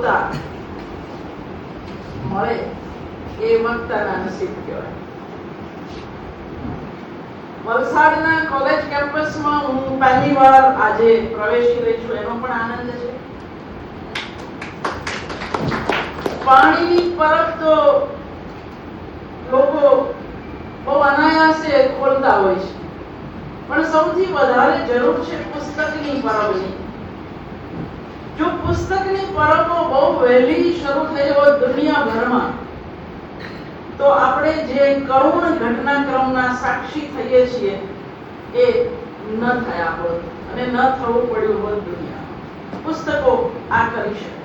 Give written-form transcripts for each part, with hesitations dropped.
સફળતા મળે એ વક્તાના નસીબ કહેવાય. વલસાડના કોલેજ કેમ્પસમાં હું પહેલી વાર આજે પ્રવેશી રહી છું, એનો પણ આનંદ છે. પાણીની પરબ તો લોકો બહુ અનાયાસે ખોલતા હોય છે, પણ સૌથી વધારે જરૂર છે પુસ્તકની પરબની. જો પુસ્તકની પરબો બહુ વહેલી શરૂ થઈ હોય દુનિયાભરમાં, તો આપણે જે કરુણ ઘટનાક્રમના સાક્ષી થઈએ છીએ એ ન થયા હોત અને ન થવું પડ્યું હોત દુનિયામાં. પુસ્તકો આ કરી શકે,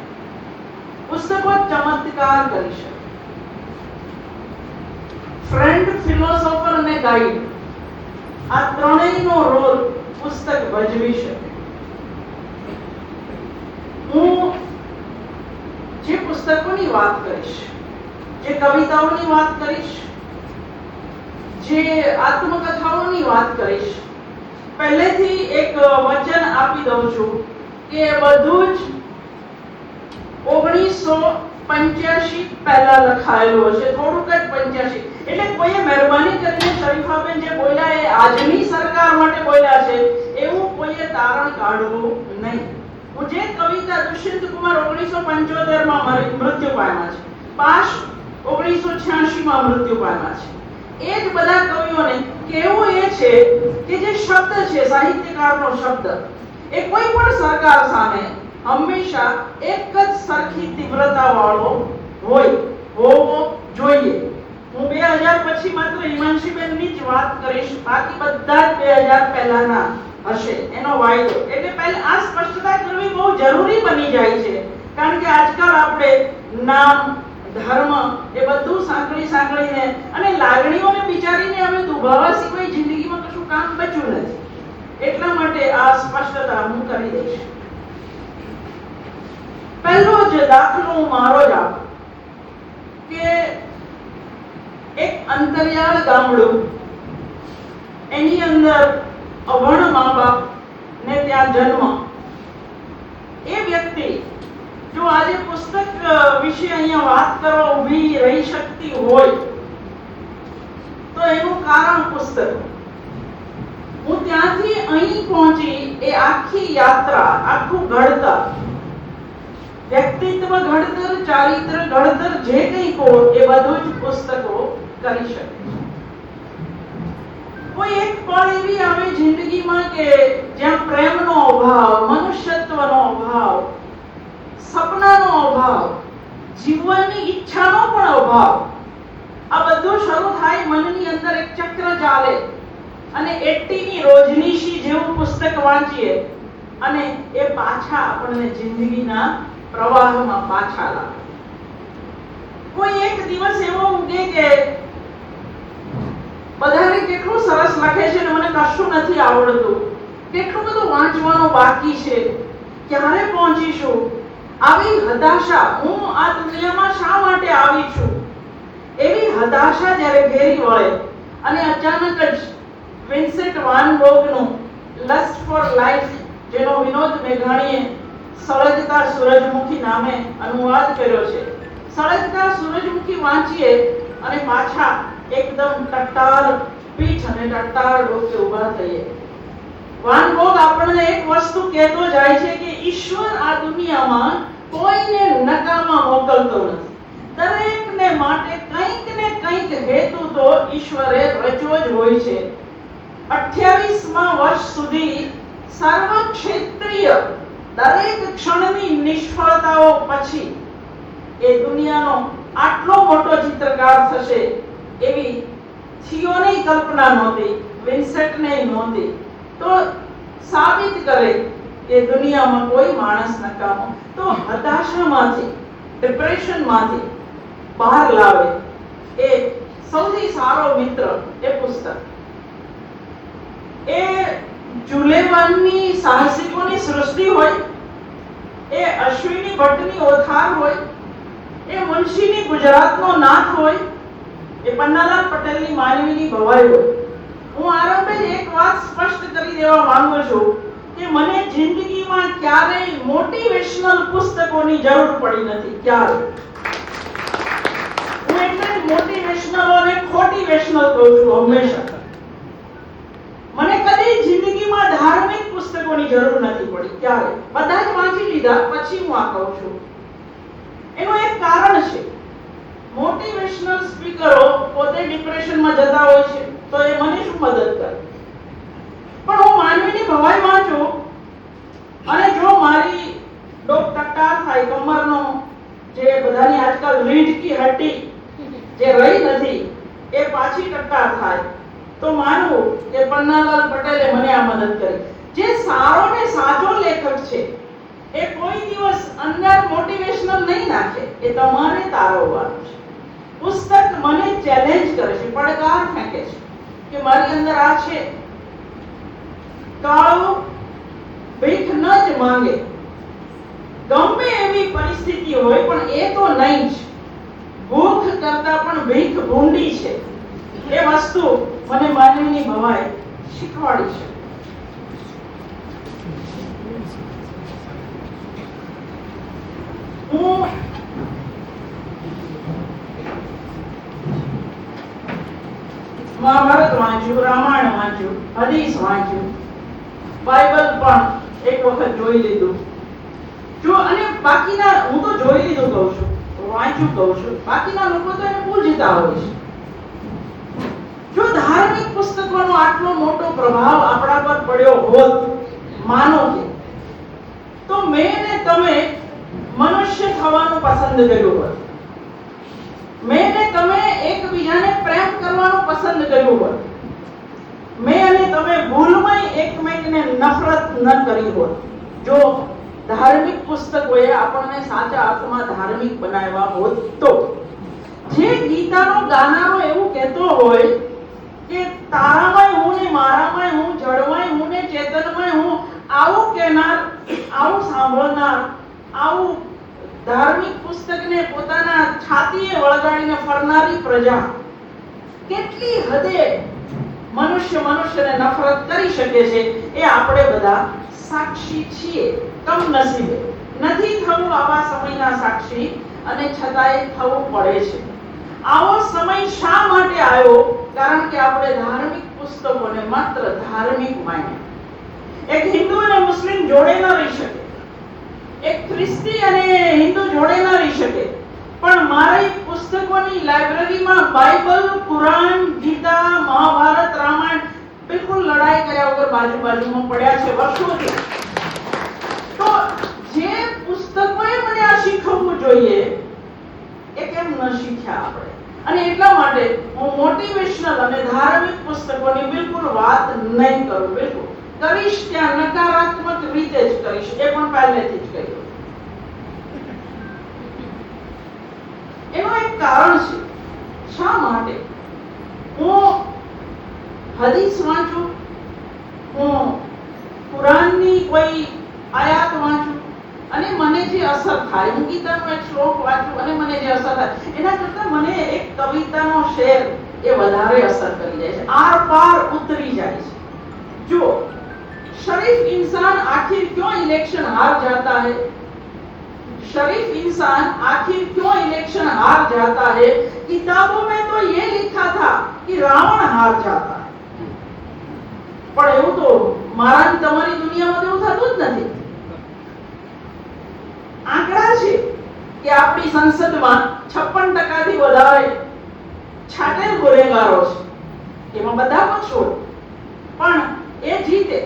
પુસ્તકો ચમત્કાર કરી શકે. ફ્રેન્ડ, ફિલોસોફર અને ગાઈડ, આ ત્રણેયનો રોલ પુસ્તક ભજવી શકે. હું જે પુસ્તકોની વાત કરીશ, જે કવિતાઓની વાત કરીશ, જે આત્મકથાઓની વાત કરીશ, પહેલેથી એક વચન આપી દઉં છું કે બધું જ 1985 પહેલા લખાયેલું હશે, થોડુંક જ 85. એટલે કોઈએ મહેરબાની કરીને શરીફાબેન જે બોલ્યા એ આજની સરકાર માટે બોલ્યા છે એવું કોઈએ તારણ કાઢવું નહીં. હું જે કવિતા દુષ્યંત કુમાર 1975 માં મૃત્યુ પામ્યા છે, પાશ 1986 માં મૃત્યુ પામ્યા છે, એ જ બધા કવિઓને કેવું એ છે કે જે શબ્દ છે, સાહિત્યકારનો શબ્દ, એ કોઈ પણ સરકાર સામે હંમેશા એક જ સરખી તીવ્રતા વાળો હોવો જોઈએ. હું 2000 પછી માત્ર હિમાંશીબેનની જ વાત કરીશ, બાકી બધા જ 2000 પહેલાના હશે એનો વાયદો. એટલે પહેલા આ સ્પષ્ટતા કરવી બહુ જરૂરી બની જાય છે, કારણ કે આજકાલ આપણે નામ, ધર્મ એ બધું સાંકળીને અને લાગણીઓને વિચારીને અમે દુભાવા સિવાય જિંદગીમાં કશું કામ બચ્યું નથી. એટલા માટે આ સ્પષ્ટતા હું કરી દઈશ. પહેલો જ દાખલો મારો જ આપ કે એક અંતરિયાળ ગામડું, એની અંદર અભણ મા બાપ ને ત્યાં જન્મ. એ વ્યક્તિ જો આજે પુસ્તક વિશે અહીંયા વાત કરવા ઊભી રહી શકતી હોય તો એનું કારણ પુસ્તક. હું ત્યાંથી અહીં પહોંચી, એ આખી યાત્રા, આખું ઘડતર, વ્યક્તિત્વ ઘડતર, ચારિત્ર ઘડતર, જે કંઈ કહો એ બધું જ પુસ્તકો કરી શકે. કોઈ એક પળ એવી આવે જિંદગીમાં કે જ્યાં પ્રેમનો અભાવ, મનુષ્યત્વનો અભાવ, સપનાનો અભાવ, જીવવાની ઈચ્છાનો પણ અભાવ, આ બધું શરૂ થાય, મનની અંદર એક ચક્ર ચાલે અને 80ની રોજનીશી જેવું પુસ્તક વાંચીએ અને એ પાછા આપણને જિંદગીના પ્રવાહમાં પાછા લાવે. કોઈ એક દિવસ એવો ઉગે કે બધાને કેટલું સરસ લખે છે ને મને કશું નથી આવડતું, કેટલું બધું વાંચવાનું બાકી છે, ક્યારે પહોંચીશું, આવી હતાશા, હું આ દુનિયામાં શા માટે આવી છું, એવી હતાશા જ્યારે ઘેરી વળે અને અચાનક જ વિન્સેન્ટ વાન ગોગનું લસ્ટ ફોર લાઈફ, જેનો વિનોદ મેઘાણીએ સળગતા સૂરજમુખી નામે અનુવાદ કર્યો છે, સળગતા સૂરજમુખી વાંચીએ અને પાછા એકદમ ટટ્ટાર પીઠ અને ટટ્ટાર ડોકે ઊભા થઈએ. વાન ગોગ આપણને એક વસ્તુ કહેતો જાય છે કે ઈશ્વર આ દુનિયામાં કોઈને નકામા મોકલતો નથી. દરેકને માટે કંઈક ને કંઈક હેતુ તો ઈશ્વરે રચ્યો જ હોય છે. 28મા વર્ષ સુધી સર્વક્ષેત્રીય દરેક ક્ષણની નિષ્ફળતાઓ પછી એ દુનિયાનો આટલો મોટો ચિત્રકાર થશે એવી થિયોની કલ્પના નહોતી, વિન્સેન્ટને નહોતી. તો સાબિત કરે કે દુનિયામાં કોઈ માણસ નકામો. તો હતાશામાંથી, ડિપ્રેશનમાંથી બહાર લાવે એ સૌથી સારો મિત્ર એ પુસ્તક. એ જુલેવાનની સાહસિકોની સૃષ્ટિ હોય, એ અશ્વિની ભટ્ટની ઓથાર હોય, એ મુનશીની ગુજરાતનો નાથ હોય, એ પન્નાલાલ પટેલની માનવીની ભવાઈ હોય. હું આરંભે જ એક વાત સ્પષ્ટ કરી દેવા માંગુ છું કે મને જિંદગીમાં ક્યારેય મોટિવેશનલ મોટિવેશનલ પુસ્તકોની જરૂર પડી નથી ક્યારે. હું એટલે મોટિવેશનલ અને ખોટિવેશનલ કહું છું હંમેશા. મને કદી જિંદગીમાં ધાર્મિક પુસ્તકોની જરૂર નથી પડી ક્યારે. બધા જ વાંચી લીધા પછી હું આ કહું છું. એનું એક કારણ છે. મોટિવેશનલ સ્પીકરો પોતે ડિપ્રેશનમાં જતા હોય છે તો એ મને શું મદદ કરે? પણ હું માનવીની ભવાઈ વાંચું અને જો મારી ડોક ટટ્ટાર થાય, કમરનો જે બધાની આજકાલ રીઢ કી હડ્ડી જે રહી નથી એ પાછી ટટ્ટાર થાય તો માનવું કે પન્નાલાલ પટેલે મને આ મદદ કરી. જે સારો ને સાચો લેખક છે એ કોઈ દિવસ અંદર મોટિવેશનલ નહીં નાખે. એ તમારે તારવવાનું છે. પુસ્તક મને ચેલેન્જ કરે છે, પડકાર ફેંકે છે કે મારી અંદર આ છે. કાળું ભીખ ન જ માંગે, ગમે એવી પરિસ્થિતિ હોય પણ એ તો નહીં જ. ભૂખ કરતા પણ ભીખ ભૂંડી છે. એ વસ્તુ મને માનવીની ભવાઈ શીખવાડી છે. હું મહાભારત વાંચ્યું, રામાયણ વાંચ્યું, હદીસ વાંચ્યું, બાઇબલ પણ એક વખત જોઈ લીધું. જો અને બાકીના હું તો જોઈ લીધું કહું છું, વાંચ્યું કહું છું. બાકીના લોકો તો એને પૂજતા હોય છે. જો ધાર્મિક પુસ્તકોનો આટલો મોટો પ્રભાવ આપણા પર પડ્યો હોત, માનો કે, તો મેં ને તમે મનુષ્ય થવાનું પસંદ કર્યું હોત. મેં ને તમે એકબીજાને પ્રેમ કરવાનું પસંદ કર્યું હોત. મેં અને તમે ભૂલમાં એકમેકને નફરત ન કરી હોત. જો ધાર્મિક પુસ્તકોએ આપણને સાચા અર્થમાં ધાર્મિક બનાવ્યા હોત તો. જે ગીતાનો ગાનારો એવું કહેતો હોય કે તારામાં હું ને મારામાં હું, જળમાં હું ને ચેતનમાં હું, આવું કહેનાર, આવું સાંભળનાર, આવું ધાર્મિક પુસ્તકને પોતાના છાતીએ વળગાડીને ફરનારી પ્રજા કેટલી હદે મનુષ્યને નફરત કરી શકે છે એ આપણે બધા સાક્ષી છીએ. કમનસીબે નથી થવું આવા સમયના સાક્ષી, અને છતાંય થવું પડે છે. આવો સમય શા માટે આવ્યો? કારણ કે આપણે ધાર્મિક પુસ્તકોને માત્ર ધાર્મિક માન્યા. એક હિન્દુ અને મુસ્લિમ જોડે ન રહી શકે, એક ખ્રિસ્તી અને હિન્દુ જોડે ન રહી શકે, પણ મારી પુસ્તકોની લાઇબ્રેરીમાં બાઇબલ, કુરાન, ગીતા, મહાભારત, રામાયણ બિલકુલ લડાઈ કર્યા વગર બાજુમાં પડ્યા છે વર્ષોથી. તો જે પુસ્તકોએ મને આ શીખવવું જોઈએ એ કેમ ન શીખ્યા આપણે? અને એટલા માટે હું મોટિવેશનલ અને ધાર્મિક પુસ્તકોની બિલકુલ વાત નહીં કરું. બિલકુલ કરીશ ત્યાં નકારાત્મક રીતે જ કરીશ. એ પણ પહેલેથી જ કહ્યું. એનું એક કારણ છે. શા માટે હું હદીસ વાંચું, હું કુરાનની કોઈ આયાત વાંચું અને મને જે અસર થાય, હું ગીતાનો એક શ્લોક વાંચું અને મને જે અસર થાય, એના કરતા મને એક કવિતાનો શેર એ વધારે અસર કરી જાય છે, આર પાર ઉતરી જાય છે. જો शरीफ इंसान आखिर क्यों इलेक्शन हार जाता है? शरीफ इंसान आखिर क्यों इलेक्शन हार जाता है? किताबों में तो ये लिखा था कि रावण हार जाता है, पर એવું તો મારા તમારી દુનિયામાં તો એવું થતું જ નથી. આંકડા છે કે આપણી સંસદમાં 56% થી વધારે છાટેલ ગુનેગારો છે. એમાં બધા પક્ષો, પણ એ જીતે.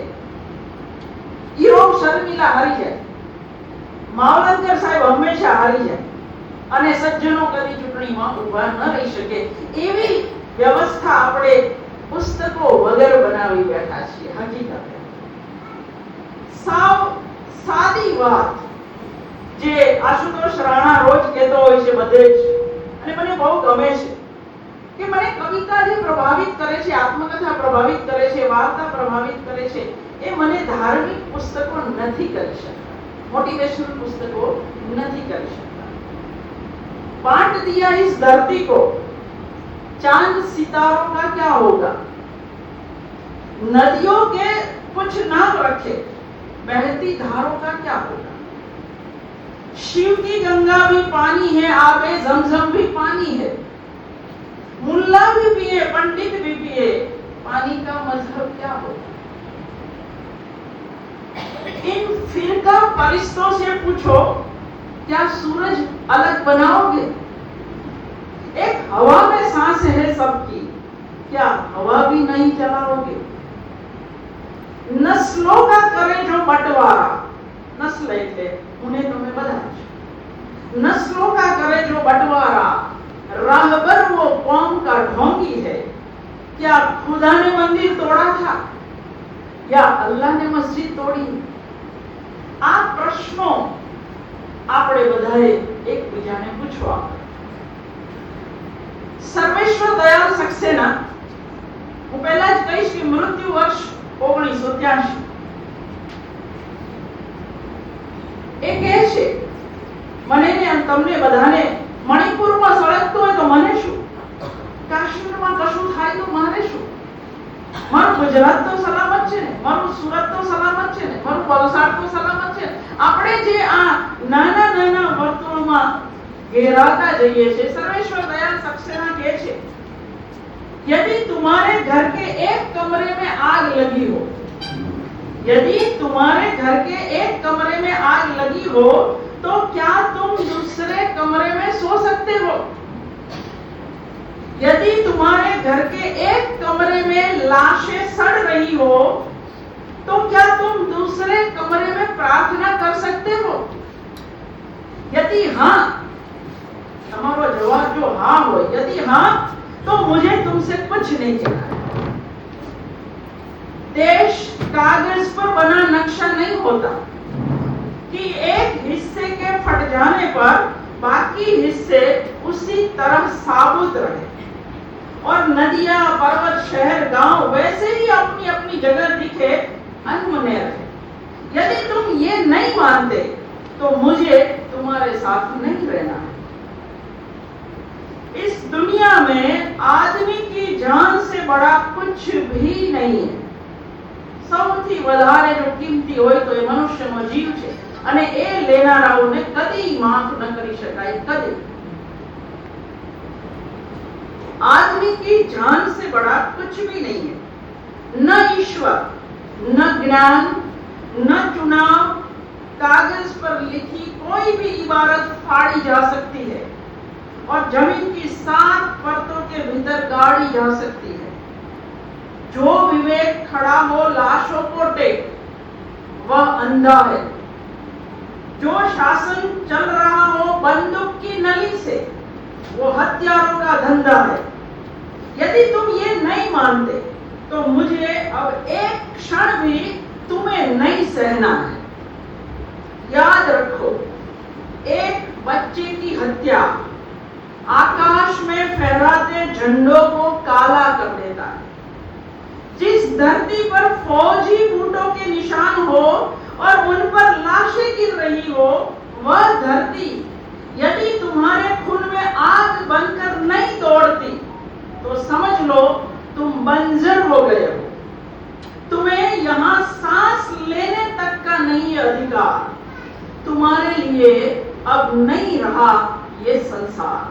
ઈરોમ શર્મિલા હારી જાય, માવલંકર સાહેબ હંમેશા હારી જાય, અને સજ્જનો કદી ચૂંટણીમાં ઊભા ન રહી શકે. એવી વ્યવસ્થા આપણે પુસ્તકો વગર બનાવી બેઠા છીએ. હકીકત સાવ સાદી વાત જે આશુતોષ રાણા રોજ કહેતો હોય છે બધે જ, અને મને બહુ ગમે છે કે મને કવિતા જે પ્રભાવિત કરે છે, આત્મકથા પ્રભાવિત કરે છે, વાર્તા પ્રભાવિત કરે છે, એ મને ધાર્મિક પુસ્તકો નથી કરી શકતા, મોટિવેશનલ પુસ્તકો નથી કરી શકતા. बांट दिया इस धरती को, चांद सितारों का क्या होगा? नदियों के कुछ नाम रखे, बहती धारों का क्या होगा? शिव की गंगा भी पानी है, आबे जमजम भी पानी है। मुल्ला भी पिए, पंडित भी पिए, पानी का मजहब क्या होता? इन फिरका परिस्तों से पूछो, क्या सूरज अलग बनाओगे? एक हवा में सांस है सबकी, क्या हवा भी नहीं चलाओगे? नस्लों का करे जो बंटवारा, नस्ल એટલે उन्हें तुम्हें बधाई। नस्लों का करे जो बंटवारा, राहबर वो कौम का ढोंगी है। क्या खुदा ने मंदिर तोड़ा था या अल्लाह ने मस्जिद तोड़ी? આ પ્રશ્નો આપણે બધાએ એકબીજાને પૂછવા. સર્વેશ્વર દયાળ સક્સેના, હું પહેલા જ કહીશ કે મૃત્યુ વર્ષ 1983. એ કહે છે મને ને તમને બધાને, મણિપુરમાં સળગતું હોય તો મને શું, કાશ્મીરમાં કશું થાય તો મારે શું, મારું ગુજરાત તો સલામત છે ને, મારું સુરત તો સલામત છે ને, મારું વલસાડ તો સલામત છે ને. આપણે જે આ નાના નાના વર્તુળમાં घेराता जाइए છે. सर्वेश्वर दयाल सक्सेना કહે છે, यदि तुम्हारे घर के एक कमरे में आग लगी हो, यदि तुम्हारे घर के एक कमरे में आग लगी हो तो क्या तुम दूसरे कमरे में सो सकते हो? यदि तुम्हारे घर के एक कमरे में लाशें सड़ रही हो तो क्या तुम दूसरे कमरे में प्रार्थना कर सकते हो? यदि हाँ, हमारा जवाब जो हाँ हो, यदि हाँ तो मुझे तुमसे कुछ नहीं कहना। देश कागज पर बना नक्शा नहीं होता कि एक हिस्से के फट जाने पर बाकी हिस्से उसी तरह साबुत रहे और नदियां, पर्वत, शहर, गांव वैसे ही अपनी अपनी जगह दिखे, अनमने रहे। यदि तुम ये नहीं मानते तो मुझे तुम्हारे साथ नहीं रहना है। इस दुनिया में आदमी की जान से बड़ा कुछ भी नहीं है। સૌથી વધારે જો કિંમતી હોય તો એ મનુષ્યનો જીવ છે અને એ લેનારાઓને કદી માફ ન કરી શકાય, કદી. आदमी की जान से बड़ा कुछ भी नहीं है। न ईश्वर, न ज्ञान, न चुनाव, कागज पर लिखी कोई भी इबारत फाड़ी जा सकती है और जमीन की 7 परतों के भीतर गाड़ी जा सकती है। जो विवेक खड़ा हो लाशों को टेक, वह अंधा है। जो शासन चल रहा हो बंदूक की नली से, वो हत्यारों का धंधा है। यदि तुम ये नहीं मानते तो मुझे अब एक क्षण भी तुम्हें नहीं सहना है। याद रखो, एक बच्चे की हत्या आकाश में फहराते झंडों को काला कर देता है। जिस धरती पर फौजी बूटों के निशान हो और उन पर लाशें गिर रही हो, वह धरती यदि तुम्हारे खून में आग बनकर नहीं दौड़ती तो समझ लो तुम बंजर हो गए हो। तुम्हें यहाँ सांस लेने तक का नहीं है अधिकार। तुम्हारे लिए अब नहीं रहा ये संसार।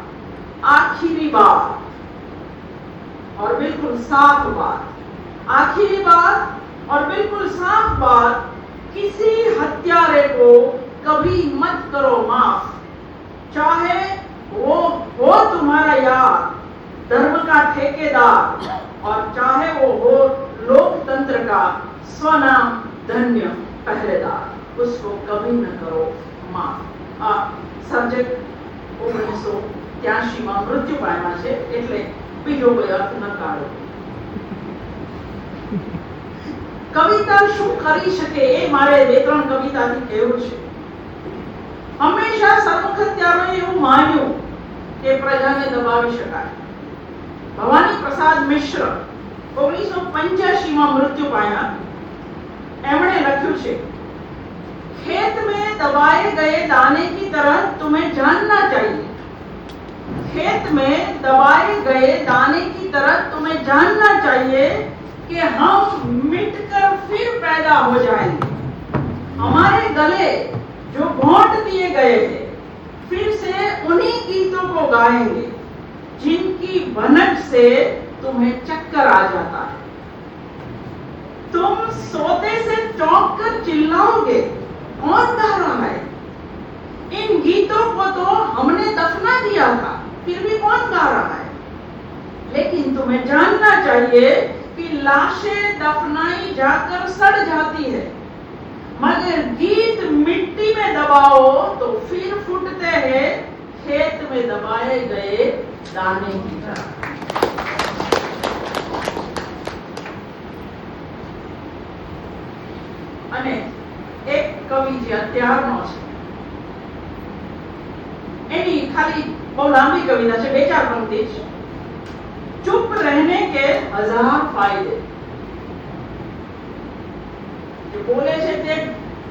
आखिरी बात और बिल्कुल साफ बात, आखिरी बात और बिल्कुल साफ बात, किसी हत्यारे को कभी मत करो माफ, चाहे वो हो तुम्हारा यार, धर्म का ठेकेदार, और चाहे वो हो लोकतंत्र का स्वनाम धन्य पहरेदार, उसको कभी न करो माफ. સર્જક 1983 માં મૃત્યુ પામ્યા છે, એટલે બીજો કોઈ અર્થ ન કાઢો. કવિતા શું કરી શકે એ મારે 2-3 કવિતાથી કહેવું છે. હંમેશા સર્વખત્યારોએ એવું માન્યું કે પ્રજાને દબાવી શકાય. ભવાની પ્રસાદ મિશ્ર 1985 માં મૃત્યુ પામ્યા. એમણે લખ્યું છે, खेत में दबाए गए दाने की तरह तुम्हें जानना चाहिए, खेत में दबाए गए दाने की तरह तुम्हें जानना चाहिए कि हम मिटकर फिर पैदा हो जाएंगे. हमारे गले जो घोंट दिए गए हैं। फिर से उन्हीं गीतों को गाएंगे जिनकी भनक से तुम्हें चक्कर आ जाता है। तुम सोते से चौंक कर चिल्लाओगे, कौन गा रहा है? इन गीतों को तो हमने दफना दिया था, फिर भी कौन गा रहा है? लेकिन तुम्हें जानना चाहिए कि लाशें दफनाई जाकर सड़ जाती है, मगर गीत मिट्टी में दबाओ तो फिर फूटते हैं खेत में दबाए गए दाने की तरह। અને એક કવિ જે અત્યારનો છે એની ખાલી બહુ લાંબી કવિતા છે, 2-4 પંક્તિ છે। ચૂપ रहने के 1000 फायदे। જે બોલે છે તે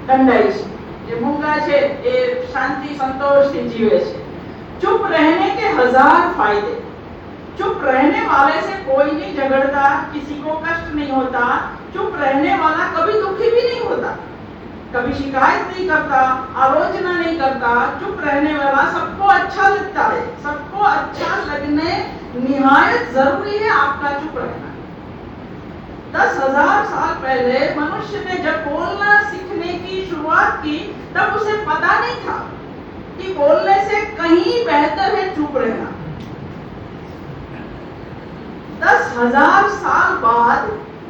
દંડાઈ છે, જે મૂંગા છે એ શાંતિ સંતોષથી જીવે છે। चुप रहने के 1000 फायदे। चुप रहने वाले से कोई नहीं झगड़ता, किसी को कष्ट नहीं होता। चुप रहने वाला कभी दुखी भी नहीं होता, कभी शिकायत नहीं करता, आलोचना नहीं करता। चुप रहने वाला सबको अच्छा लगता है। सबको अच्छा लगने निहायत जरूरी है आपका चुप रहना। 10,000 साल पहले मनुष्य ने जब बोलना सीखने की शुरुआत की तब उसे पता नहीं था कि बोलने से कहीं बेहतर है चुप रहना। 10,000 साल बाद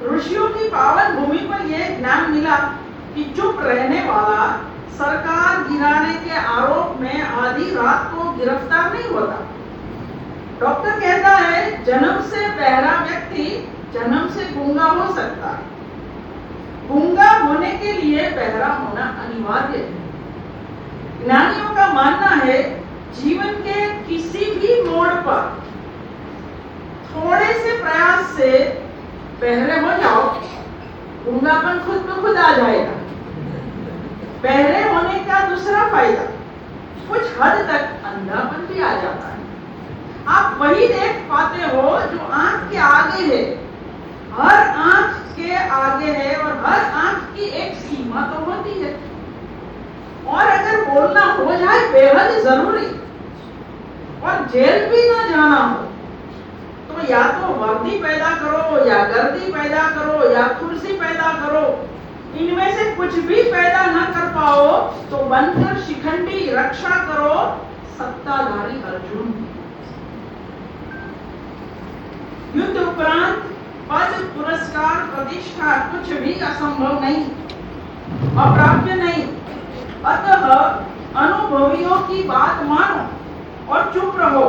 ऋषियों की पावन भूमि पर यह ज्ञान मिला कि चुप रहने वाला सरकार गिराने के आरोप में आधी रात को गिरफ्तार नहीं होता। डॉक्टर कहता है जन्म से बहरा व्यक्ति जन्म से गूंगा हो सकता है। गूंगा होने के लिए बहरा होना अनिवार्य है। ज्ञानियों का मानना है जीवन के किसी भी मोड़ पर थोड़े से प्रयास से बहरे हो जाओ, गूंगापन खुद ब खुद आ जाएगा। बहरे होने का दूसरा फायदा, कुछ हद तक अंधापन भी आ जाता है। आप वही देख पाते हो जो आंख के आगे है। हर आंख के आगे है और हर आंख की एक सीमा तो होती है। और अगर बोलना हो जाए बेहद जरूरी और जेल भी ना जाना हो तो या तो वर्दी पैदा करो या गर्दी पैदा करो या कुर्सी पैदा करो। इनमें से कुछ भी पैदा न कर पाओ तो बनकर शिखंडी रक्षा करो सत्ताधारी अर्जुन। युद्ध उपरांत पद पुरस्कार प्रतिष्ठा कुछ भी असंभव नहीं, अप्राप्य नहीं। अतः अनुभवियों की बात मानो और चुप रहो।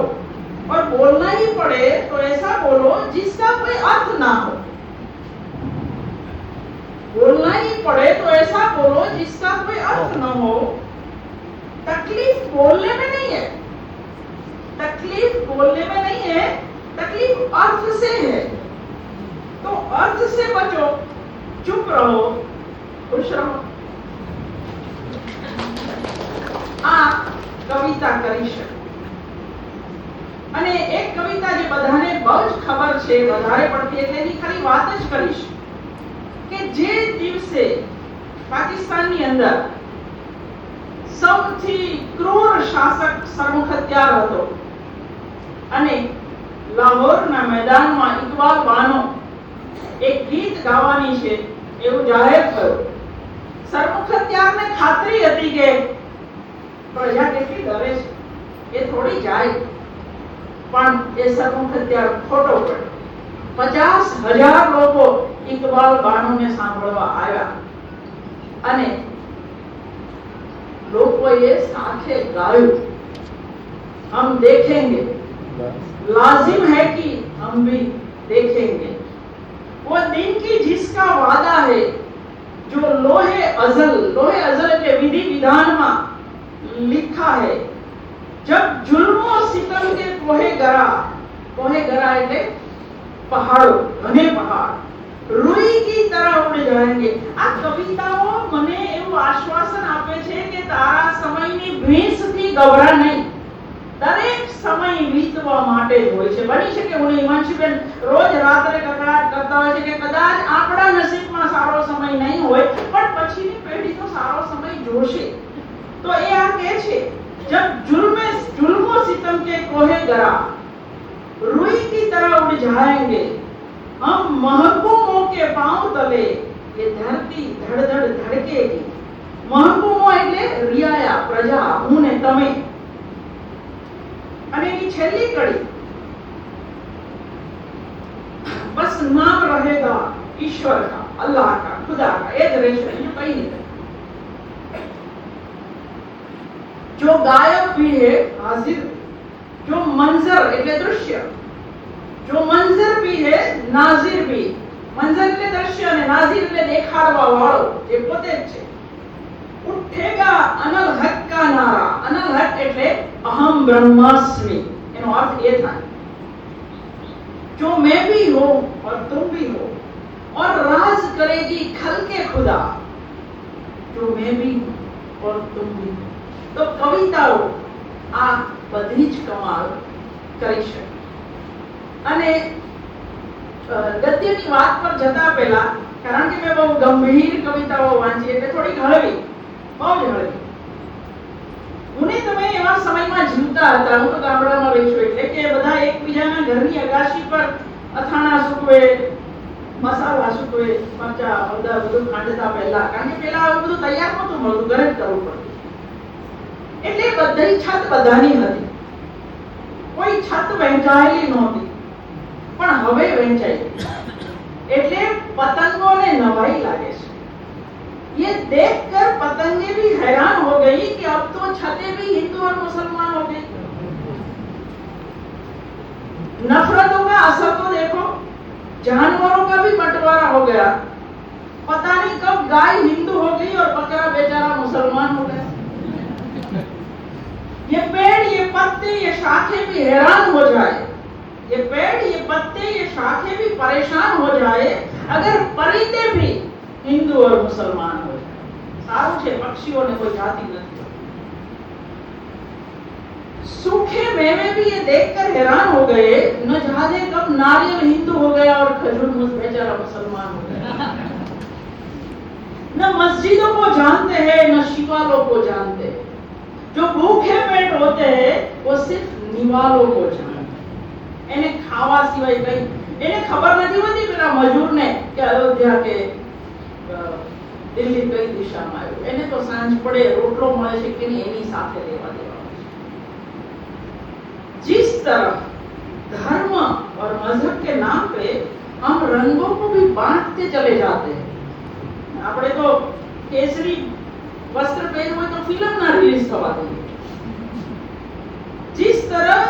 और बोलना ही पड़े तो ऐसा बोलो जिसका कोई अर्थ ना हो। बोलना ही पड़े तो ऐसा बोलो जिसका कोई अर्थ ना हो। तकलीफ बोलने में नहीं है, तकलीफ बोलने में नहीं है, तकलीफ अर्थ से है। तो अर्थ से बचो, चुप रहो, खुश रहो। આ કવિતા કરી છે અને એક કવિતા જે બધાને બહુ જ ખબર છે, વધારે પડતી એટલે એની ખાલી વાત જ કરીશ કે જે દિવસે પાકિસ્તાનની અંદર સૌથી ક્રૂર શાસક સરમુખત્યાર હતો અને લાહોરના મેદાનમાં ઇકબાલ બાનો એક ગીત ગાવાની છે એવું જાહેર થયું। સરમુખત્યારને ખાતરી હતી કે પ્રજા કેટલી ડરે છે એ થોડી જાય, પણ એ સરમુખત્યાર ખોટો પડ્યો। 50,000 લોકો ઇકબાલ બાનુને સાંભળવા આવ્યા અને લોકોએ સાથે ગાયું, हम देखेंगे, लाजिम है कि हम भी देखेंगे। वो दिन की जिसका वादा है जो लोहे अजल के विधि विधान में लिखा है। जब जुल्मों सितम के कोहे गरा એટલે પહાડો, ઘને પહાડ રૂઈ की तरह उड़ जाएंगे। આ કવિતાઓ મને એવું આશ્વાસન આપે છે કે તારા સમયની ભીંસથી ગભરા નહીં, દરેક સમય વીતવા માટે જ હોય છે। બની શકે હું હિમાંશુબેન રોજ રાત્રે કકડાટ કરતા હોય છે કે કદાચ આપણા નસીબમાં સારો સમય નહીં હોય પણ પછીની પેઢી તો સારો સમય જોશે। तो ये आ के छे, जब जुल्मो सितम के कोहे गरा, रुई की तरह उड़ जाएंगे हम महकूमों के पांव तले, ये धरती धड़ धड़ धड़केगी। महकूमो એટલે રિયાયા, પ્રજા, હું ને તમે। અને એની છેલ્લી કડી, बस नाम रहेगा ईश्वर का, अल्लाह का, खुदा का, ये જ રહેશે, અહીંયા કઈ નહીં। जो गायब भी है हाजिर, जो मंजर એટલે दृश्य, जो मंजर भी है नाजिर भी। मंजर એટલે दृश्य અને नाजिर એટલે દેખાડવા વાળો, જે પોતે જ છે। ઉઠેગા અનલ હક કા નારા, અનલ હક એટલે અહમ બ્રહ્માસ્મિ, એનો અર્થ એ થાય जो मैं भी हूं और तुम भी हो, और राज करेगी खल के खुदा, जो मैं भी हूं और तुम भी हो। तो कविताओ आ बधी ज कमाल કરી શકે। અને ગદ્યની વાત પર જતા પહેલા, કારણ કે મેં બહુ ગંભીર કવિતાઓ વાંચી એટલે થોડી હળવી, બહુ જ હળવી। હું તમે એવા સમયમાં જીવતા હતા, હું તો ગામડામાં રહી છું, એટલે કે બધા એકબીજાના ઘરની અગાશી પર અથાણા સૂકવે, મસાલા સૂકવે, મરચા, હળદર બધું ખાંડતા પહેલા, કારણ કે પેલા આવું બધું તૈયાર નહોતું મળતું, ઘરે જ કરવું પડતું। એટલે બધી છત બધાની હતી, કોઈ છત વહેંચાયેલી નહોતી, પણ હવે વહેંચાઈ ગઈ। એટલે પતંગોને નવાઈ લાગે છે। ये देखकर पतंगे भी हैरान हो गई कि अब तो छतें भी हिंदू और मुसलमान हो गई। नफरतों का असर तो देखो, जानवरों का भी बंटवारा हो गया। पता नहीं कब गाय हिंदू हो गई और बकरा बेचारा मुसलमान हो गया। ये पेड़, ये पत्ते, ये शाखें भी हैरान हो जाए, ये पेड़, ये पत्ते, ये शाखें भी परेशान हो जाए अगर परिते भी हिंदू और मुसलमान हो जाए। सारू छे, पक्षियों ने कोई जाति नहीं। सूखे मेवे भी ये देखकर हैरान हो गए, न जाने कब नारियल हिंदू हो गया और खजूर बेचारा मुसलमान हो गया। न मस्जिदों को जानते हैं, न शिवालों को जानते हैं। जो भूखे पेट होते हैं वो सिर्फ निवालों को जानते हैं। इन्हें खावा सिवाय कहीं इन्हें खबर नहीं होती पेला मजूर ने कि अयोध्या के दिल्ली कई दिशा में आयो, એને તો સાંજ પડે રોટલો મળે છે કે નહીં એની સાથે લેવા દેવા। जिस तरह धर्म और मजहब के नाम पे हम रंगों को भी बांटते चले जाते हैं। આપણે તો કેસરી वस्त्र पहन हुए तो फिल्म ना रिलीज करवा देंगे। जिस तरह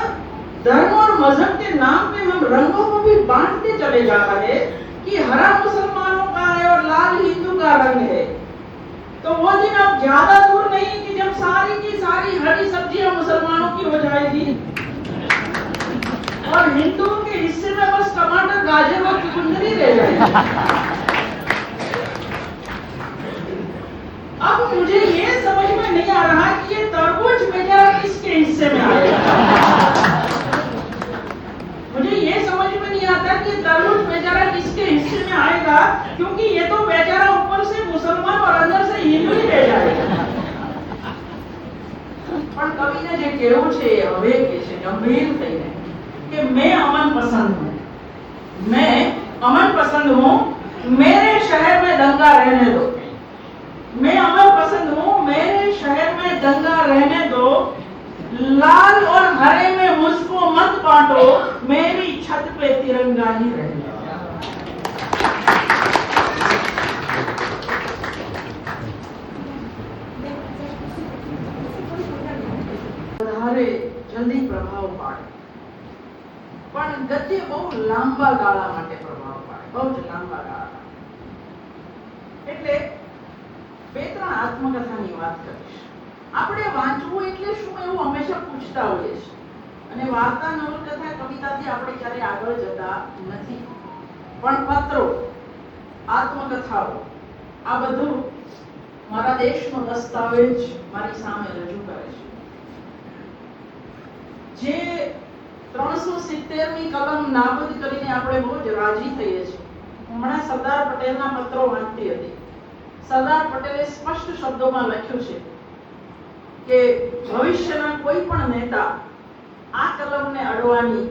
धर्म और मजहब के नाम पे हम रंगों को भी बांटते चले जा रहे हैं कि हरा मुसलमानों का है और लाल हिंदू का रंग है, तो वो दिन अब ज्यादा दूर नहीं कि जब सारी की सारी हरी सब्जियां मुसलमानों की हो जाएगी और हिंदुओं के हिस्से में बस टमाटर, गाजर और चुकंदर रह जाएगी। अब मुझे ये समझ में नहीं आ रहा कि ये तरबूज बेचारा किसके हिस्से में आएगा। मुझे ये समझ में नहीं आता कि तरबूज बेचारा किसके हिस्से में आएगा, क्योंकि ये तो बेचारा ऊपर से मुसलमान और अंदर से हिंदू ही रह जाएगा। પણ કવિને જે કહેવું છે એ હવે કે છે ગંભીર થઈને કે मैं अमन पसंद हूँ, मैं अमन पसंद हूँ, मेरे शहर में दंगा रहने दो। मैं अमन पसंद हूँ, मेरे शहर में दंगा रहने दो, लाल और हरे में मुझको मत बांटो, मेरी छत पे तिरंगा ही रहेगा। વધારે જલ્દી પ્રભાવ પાડે, પણ ગદ્ય બહુ લાંબા ગાળા માટે પ્રભાવ પાડે, બહુ જ લાંબા ગાળા। એટલે બે ત્રણ આત્મકથાની વાત કરીશ। આપણે વાંચવું એટલે શું એવું હંમેશા પૂછતા હોઈએ છીએ, અને વાર્તા, નવલકથા, કવિતાથી આપણે ક્યારે આગળ જતા નથી, પણ પત્રો, આત્મકથાઓ આ બધું મારા દેશનો દસ્તાવેજ મારી સામે રજૂ કરે છે। જે 370મી કલમ નાબૂદ કરીને આપણે બહુ જ રાજી થઈએ છીએ। હમણાં સરદાર પટેલના પત્રો વાંચતી હતી। સરદાર પટેલે સ્પષ્ટ શબ્દોમાં લખ્યું છે કે ભવિષ્યના કોઈ પણ નેતા આ કલમને અડવાની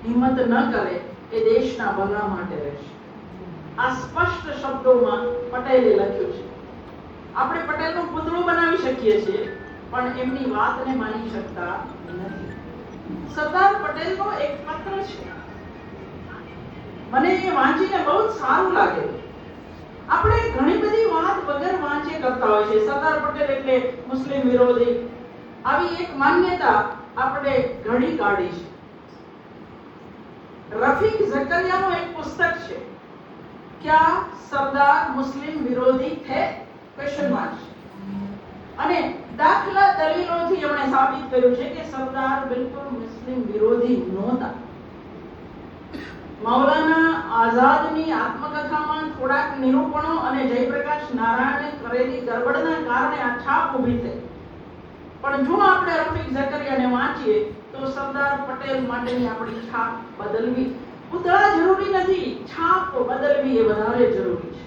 હિંમત ન કરે એ દેશના ભલા માટે રહેશે. આ સ્પષ્ટ શબ્દોમાં પટેલે લખ્યું છે. આપણે પટેલનું પુતળું બનાવી શકીએ છીએ પણ એમની વાતને માની શકતા નથી. સરદાર પટેલનો એક પત્ર છે, મને એ વાંચીને બહુ સારું લાગ્યું. આપણે ઘણી બધી વાત વગર વાંચે કરતા હોય છે. સરદાર પટેલ એટલે મુસ્લિમ વિરોધી, આવી એક માન્યતા આપણે ઘણી કાઢી છે. રફીક ઝકરિયાનું એક પુસ્તક છે, क्या सरदार मुस्लिम विरोधी थे क्वेश्चन मार्क, અને દાખલા દલીલોથી એમણે સાબિત કર્યું છે કે સરદાર બિલકુલ મુસ્લિમ વિરોધી નહોતા. મૌલાના આઝાદની આત્મકથામાં થોડાક નિરૂપણો અને જયપ્રકાશ નારાયણે કરેલી ગરબડના કારણે આ છાપ ઊભી થઈ. પણ જો આપણે રફીક ઝકરિયાને વાંચીએ તો સરદાર પટેલ માટેની આપણી છાપ બદલવી, પુતળા જરૂરી નથી, છાપ બદલવી એ વધારે જરૂરી છે.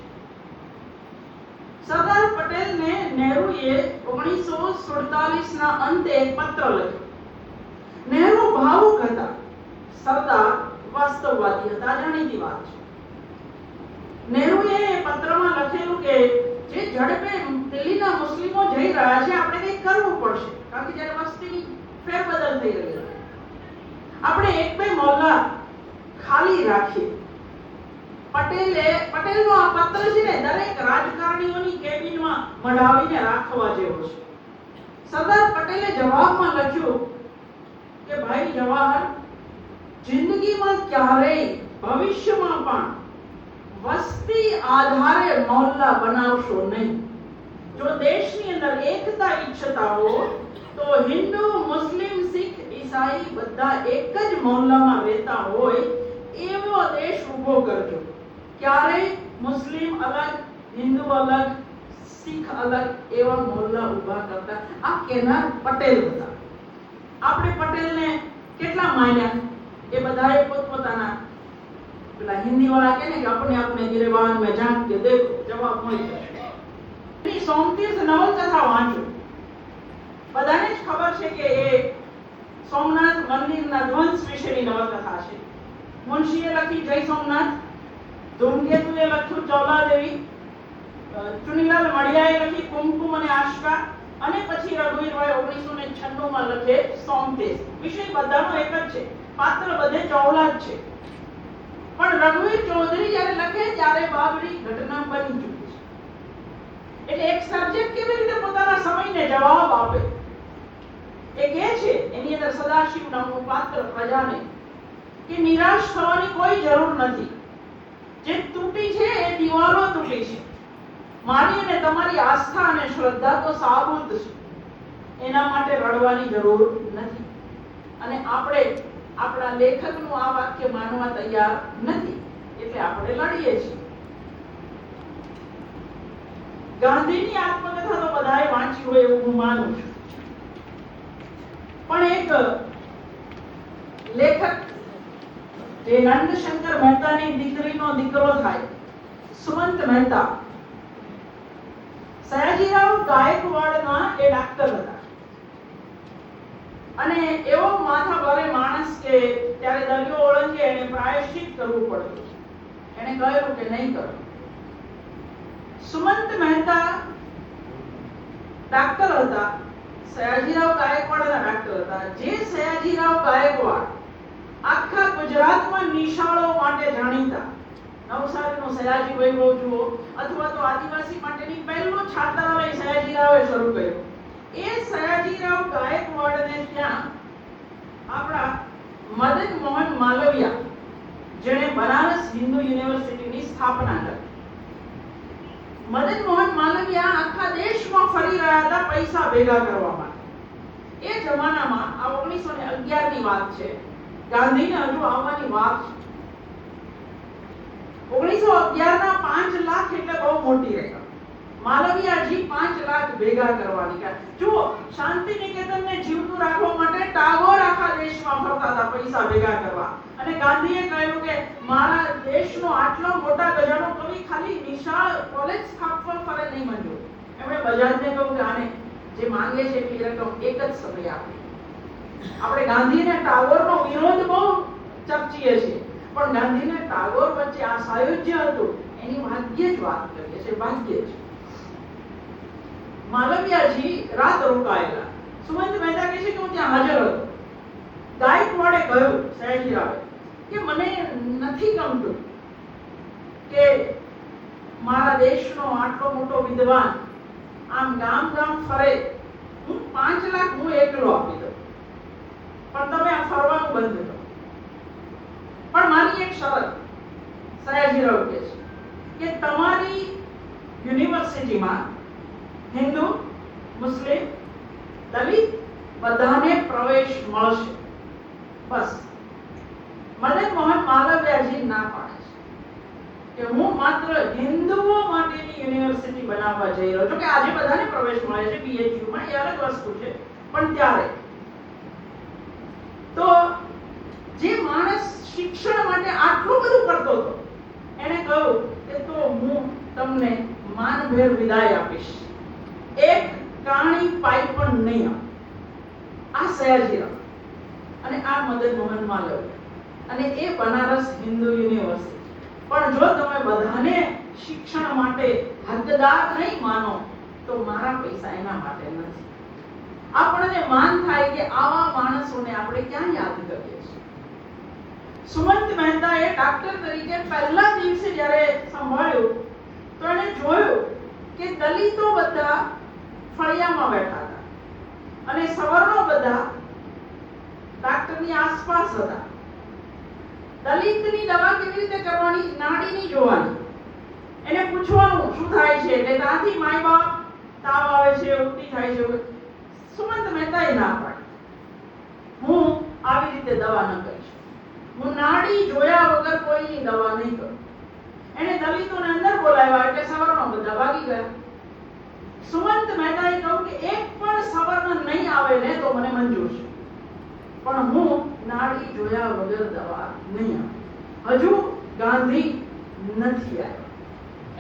સરદાર પટેલને નહેરુએ 1947 ના અંતે એક પત્ર લખ્યો. નહેરુ ભાવુક હતા, સરદાર વાસ્તવવાદી હતા, જાણીતી વાત છે. નહેરુએ એ પત્રમાં લખેલું કે જે ઝડપે દિલ્હીના મુસ્લિમો જઈ રહ્યા છે આપણે કંઈક કરવું પડશે, કારણ કે જ્યારે વસ્તીની ફેરબદલ થઈ રહી છે. આપણે એક બે મોહલ્લા ખાલી રાખીએ. પટેલનો આ પત્ર છે ને દરેક રાજકારણીઓની કેબિનમાં મઢાવીને રાખવા જેવો છે. સરદાર પટેલે જવાબમાં લખ્યું કે ભાઈ જવાહર, જિંદગીમાં ક્યારેય ભવિષ્યમાં પણ વસ્તી આધારે મોહલ્લા બનાવશો નહીં. જો દેશની અંદર એકતા ઈચ્છતા હો તો હિન્દુ, મુસ્લિમ, શીખ, ઈસાઈ બધા એક જ મોહલ્લામાં રહેતા હોય એવો દેશ ઊભો કરજો. ક્યારેય મુસ્લિમ અલગ, હિન્દુ અલગ, શીખ અલગ એવા મોહલ્લા ઊભા કરતા આ કહેનાર પટેલ હતા. આપણે પટેલને કેટલા માન્યા એ બધાએ પોતપોતાના પેલા હિન્દી વાળા કહે ને કે अपने अपने गिरबान में झांक के देखो, જવાબ મળી જશે. એની સોમતીર્થ નવલકથા વાંચો. બધાને જ ખબર છે કે એ સોમનાથ મંદિરના ધ્વંસ વિશેની નવલકથા છે. મુનશીએ લખી જય સોમનાથ, ધૂમકેતુએ લખ્યું ચોલાદેવી, ચુનીલાલ મડિયાએ લખી કુમકુમ અને આશકા, અને પછી રઘુવીરભાઈ 1996 માં લખે સોમતીર્થ. વિષય બધાનો એક જ છે, પાત્ર બધે ચોલા જ છે. પણ રઘુવીર ચૌધરી જ્યારે લખે ત્યારે બાબરી ઘટના બની ચૂકી છે. એટલે એક સર્જક કેવી રીતે પોતાના સમયને જવાબ આપે એ કહે છે એની અંદર સદાશિવ નામનું પાત્ર પ્રજાને કે નિરાશ થવાની કોઈ જરૂર નથી. જે તૂટી છે એ દિવાલો તૂટી છે, મારી અને તમારી આસ્થા અને શ્રદ્ધા તો સાબુત છે, એના માટે રડવાની જરૂર નથી. અને આપણે આપણા લેખકનું આ વાક્ય માનવા તૈયાર નથી એટલે આપણે લડીએ છીએ. ગાંધીની આત્મકથા તો બધાએ વાંચી હોય એવું હું માનું છું. પણ એક લેખક જે નંદશંકર મહેતાની દીકરીનો દીકરો થાય, સુમંત મહેતા, સયાજીરાવ ગાયકવાડના એ ડાક્ટર હતા. અને એવો માથાભારે માણસ કે ત્યારે દરિયો ઓળંગે એને પ્રાયશ્ચિત કરવું પડતું. એને કહ્યું કે નહીં કરો. સુમંત મહેતા ડાક્ટર હતા, સયાજીરાવ ગાયકવાડના ડાક્ટર હતા. જે સયાજીરાવ ગાયકવાડ આખા ગુજરાતમાં નિશાળો માટે જાણીતા, નવસારીનો સયાજી વૈભવ જુઓ અથવા તો આદિવાસી માટેની પહેલું છાત્રાલય સયાજીરાવે શરૂ કર્યું. એ સયાજીરાવ ગાયકવાડને ત્યાં આપણા મદન મોહન માલવિયા, જેણે બનારસ હિન્દુ યુનિવર્સિટીની સ્થાપના કરી, મદન મોહન માલવિયા આખા દેશમાં ફરી રહ્યા હતા પૈસા ભેગા કરવા માટે. એ જમાનામાં આ 1911 ની વાત છે, ગાંધીને હજુ આવવાની વાત છે. 1911 ના 5 લાખ એટલે બહુ મોટી રકમ. માલવિયાજી 5 લાખ ભેગા કરવાની કે જુઓ, શાંતિ નિકેતનને જીવતું રાખવા માટે ટાગોર આખા દેશમાં ફરતા હતા પૈસા ભેગા કરવા. અને ગાંધીએ કહ્યું કે મારા દેશનો આટલો મોટા ગજાનો કવિ ખાલી નિશાળ કોલેજ સ્થાપવા ફરે નહીં મંજૂર. એમણે બજાજને કહ્યું કે આને જે માંગે છે એટલી રકમ એક જ સમયે આપે. આપણે ગાંધી અને ટાગોરનો વિરોધ બહુ ચર્ચીએ છીએ, પણ ગાંધી અને ટાગોર વચ્ચે આ સાયુજ્ય હતું એની ભાગ્યે જ વાત કરીએ છીએ, ભાગ્યે જ. માલવિયાજી રાત રોકાયેલા. સુમંત મહેતા કહે છે કે હું ત્યાં હાજર હતો. ગાયકવાડે કહ્યું સયાજીરાવે કે મને નથી ગમતું કે મારા દેશનો આટલો મોટો વિદ્વાન આમ ગામ ગામ ફરે. હું 5 લાખ હું એકલો આપી દઉં, પણ તમે આ ફરવાનું બંધ કરો. પણ મારી એક શરત, સયાજીરાવ કહે છે કે તમારી યુનિવર્સિટીમાં હિન્દુ, મુસ્લિમ, દલિત બધાને પ્રવેશ મળશે. બસ. મદન મોહન માલવિયાજી ના પાડે છે કે હું માત્ર હિન્દુઓ માટેની યુનિવર્સિટી બનાવવા જઈ રહ્યો છું, કે આજે બધાને પ્રવેશ મળે છે BHU માં, એ અલગ વસ્તુ છે, પણ ત્યારે તો જે માણસ શિક્ષણ માટે આટલું બધું કરતો હતો એને કહ્યું કે તો હું તમને માનભેર વિદાય આપીશ, એક કાણી પાઈ પણ નહીં આપું. આ સયાજીરાવ અને આ મદન મોહન માલવિયા અને એ બનારસ હિન્દુ યુનિવર્સિટી. પણ જો તમે બધાને શિક્ષણ માટે હકદાર નહીં માનો તો મારા પૈસા એના માટે નથી. આપણને માન થાય કે આવા માણસોને આપણે ક્યાં યાદ કરીએ છીએ. સુમંત મહેતાએ ડોક્ટર તરીકે પહેલા દિવસે જ્યારે સંભાળ્યું તો એને જોયું કે દલિતો બધા ફળિયામાં બેઠા હતા અને સવર્ણો બધા ડોક્ટરની આસપાસ હતા. દલિતની દવા કેવી રીતે કરવાની, નાડીની જોવાની, એને પૂછવાનું શું થાય છે, એટલે ત્યાંથી માય બાપ તાવ આવે છે, ઉલટી થાય છે. સુમંત મહેતાએ ના પાડી, હું આવી રીતે દવા ન કરીશ, હું નાડી જોયા વગર કોઈની દવા નહીં કરું. એને દલિતોને અંદર બોલાવ્યા એટલે સવર્ણો બધા ભાગી ગયા. સુમંત મહેતાએ કહ્યું કે એક પણ સવર્ણ નહીં આવે ને તો મને મંજૂર છે, પણ હું નાડી જોયા વગર દવા નહીં આપું. હજુ ગાંધી નથી આવ્યા,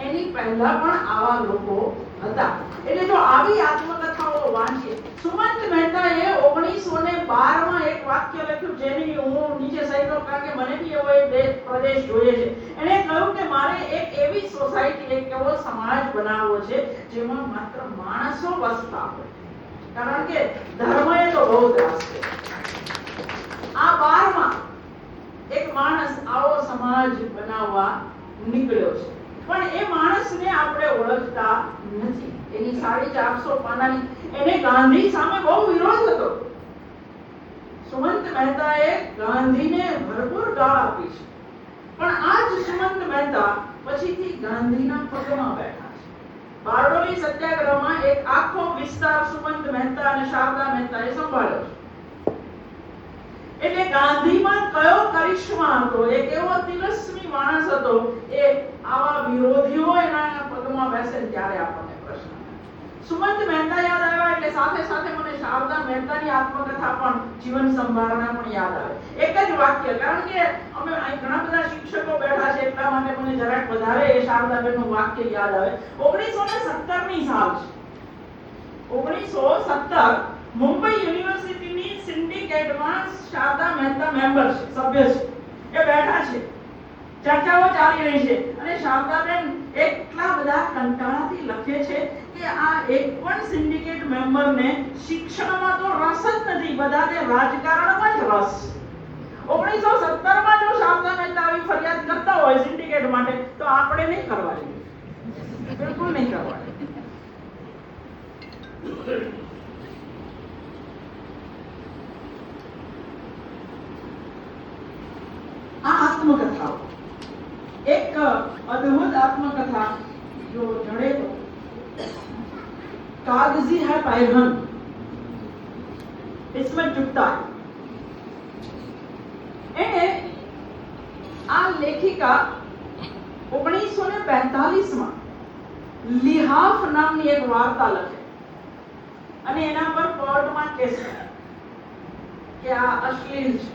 એની પહેલા પણ આવા લોકો હતા. એટલે જો આવી આત્મકથાઓ વાંચીએ, સુમંત મહેતાએ 1912 માં એક વાક્ય લખ્યું જેની હું નીચે સહી કરું કારણ કે મને બી એવો એક પ્રદેશ જોઈએ છે. એણે કહ્યું કે મારે એક એવી સોસાયટી, એક એવો સમાજ બનાવવો છે જેમાં માત્ર માણસો વસતા હોય, કારણ કે ધર્મએ તો બહુ ત્રાસ છે. આ 12 માં એક માણસ આવો સમાજ બનાવવા નીકળ્યો છે, પણ એ માણસને આપણે ઓળખતા નથી. એની 450 પાનાની એને ગાંધી સામે બહુ વિરોધ હતો. સુમંત મહેતાએ ગાંધીને ભરપૂર ગાળ આપી છે, પણ આ જ સુમંત મહેતા પછીથી ગાંધીના પગમાં બેઠા છે. બારડોલી સત્યાગ્રહમાં એક આખો વિસ્તાર સુમંત મહેતા અને શારદા મહેતાએ સંભાળ્યો છે. એટલે ગાંધીમાં કયો કરિશ્મા હતો, એક એવો તિલસ્મી માણસ હતો, એ આવા વિરોધીઓ એના પગમાં બેસે ત્યારે આપણને પ્રશ્ન થાય. સુમંત મહેતા યાદ આવ્યા એટલે સાથે સાથે મને શારદા મહેતાની આત્મકથા પણ, જીવન સંભારણા પણ યાદ આવે. એક જ વાક્ય, કારણ કે અમે અહીં ઘણા બધા શિક્ષકો બેઠા છે એટલા માટે મને જરાક વધારે એ શારદાબેનનું વાક્ય યાદ આવે. 1917 ની સાલ છે. 1917 મુંબઈ યુનિવર્સિટીની સિન્ડિકેટમાં શારદા મહેતા મેમ્બર છે, સભ્ય છે. એ બેઠા છે, ચર્ચાઓ ચાલી રહી છે અને શારદાબેન એટલા બધા કંટાળાથી લખે છે કે આ એક પણ સિન્ડિકેટ મેમ્બરને શિક્ષણમાં તો રસ જ નથી, બધાને રાજકારણમાં જ રસ. 1917 માં જો શારદા મહેતા આવી ફરિયાદ કરતા હોય સિન્ડિકેટ માટે તો આપણે નહીં કરવાની, બિલકુલ નહીં કરવાની. આ આત્મકથાઓ, એક અદ્ભુત આત્મકથા જો જડે તો कागजी है पैरहन, इसमें चुपता है. એને આ લેખિકા 1945 માં લિહાફ નામની એક વાર્તા લખે અને એના પર કોર્ટમાં કેસ કરે કે આ અશ્લીલ છે.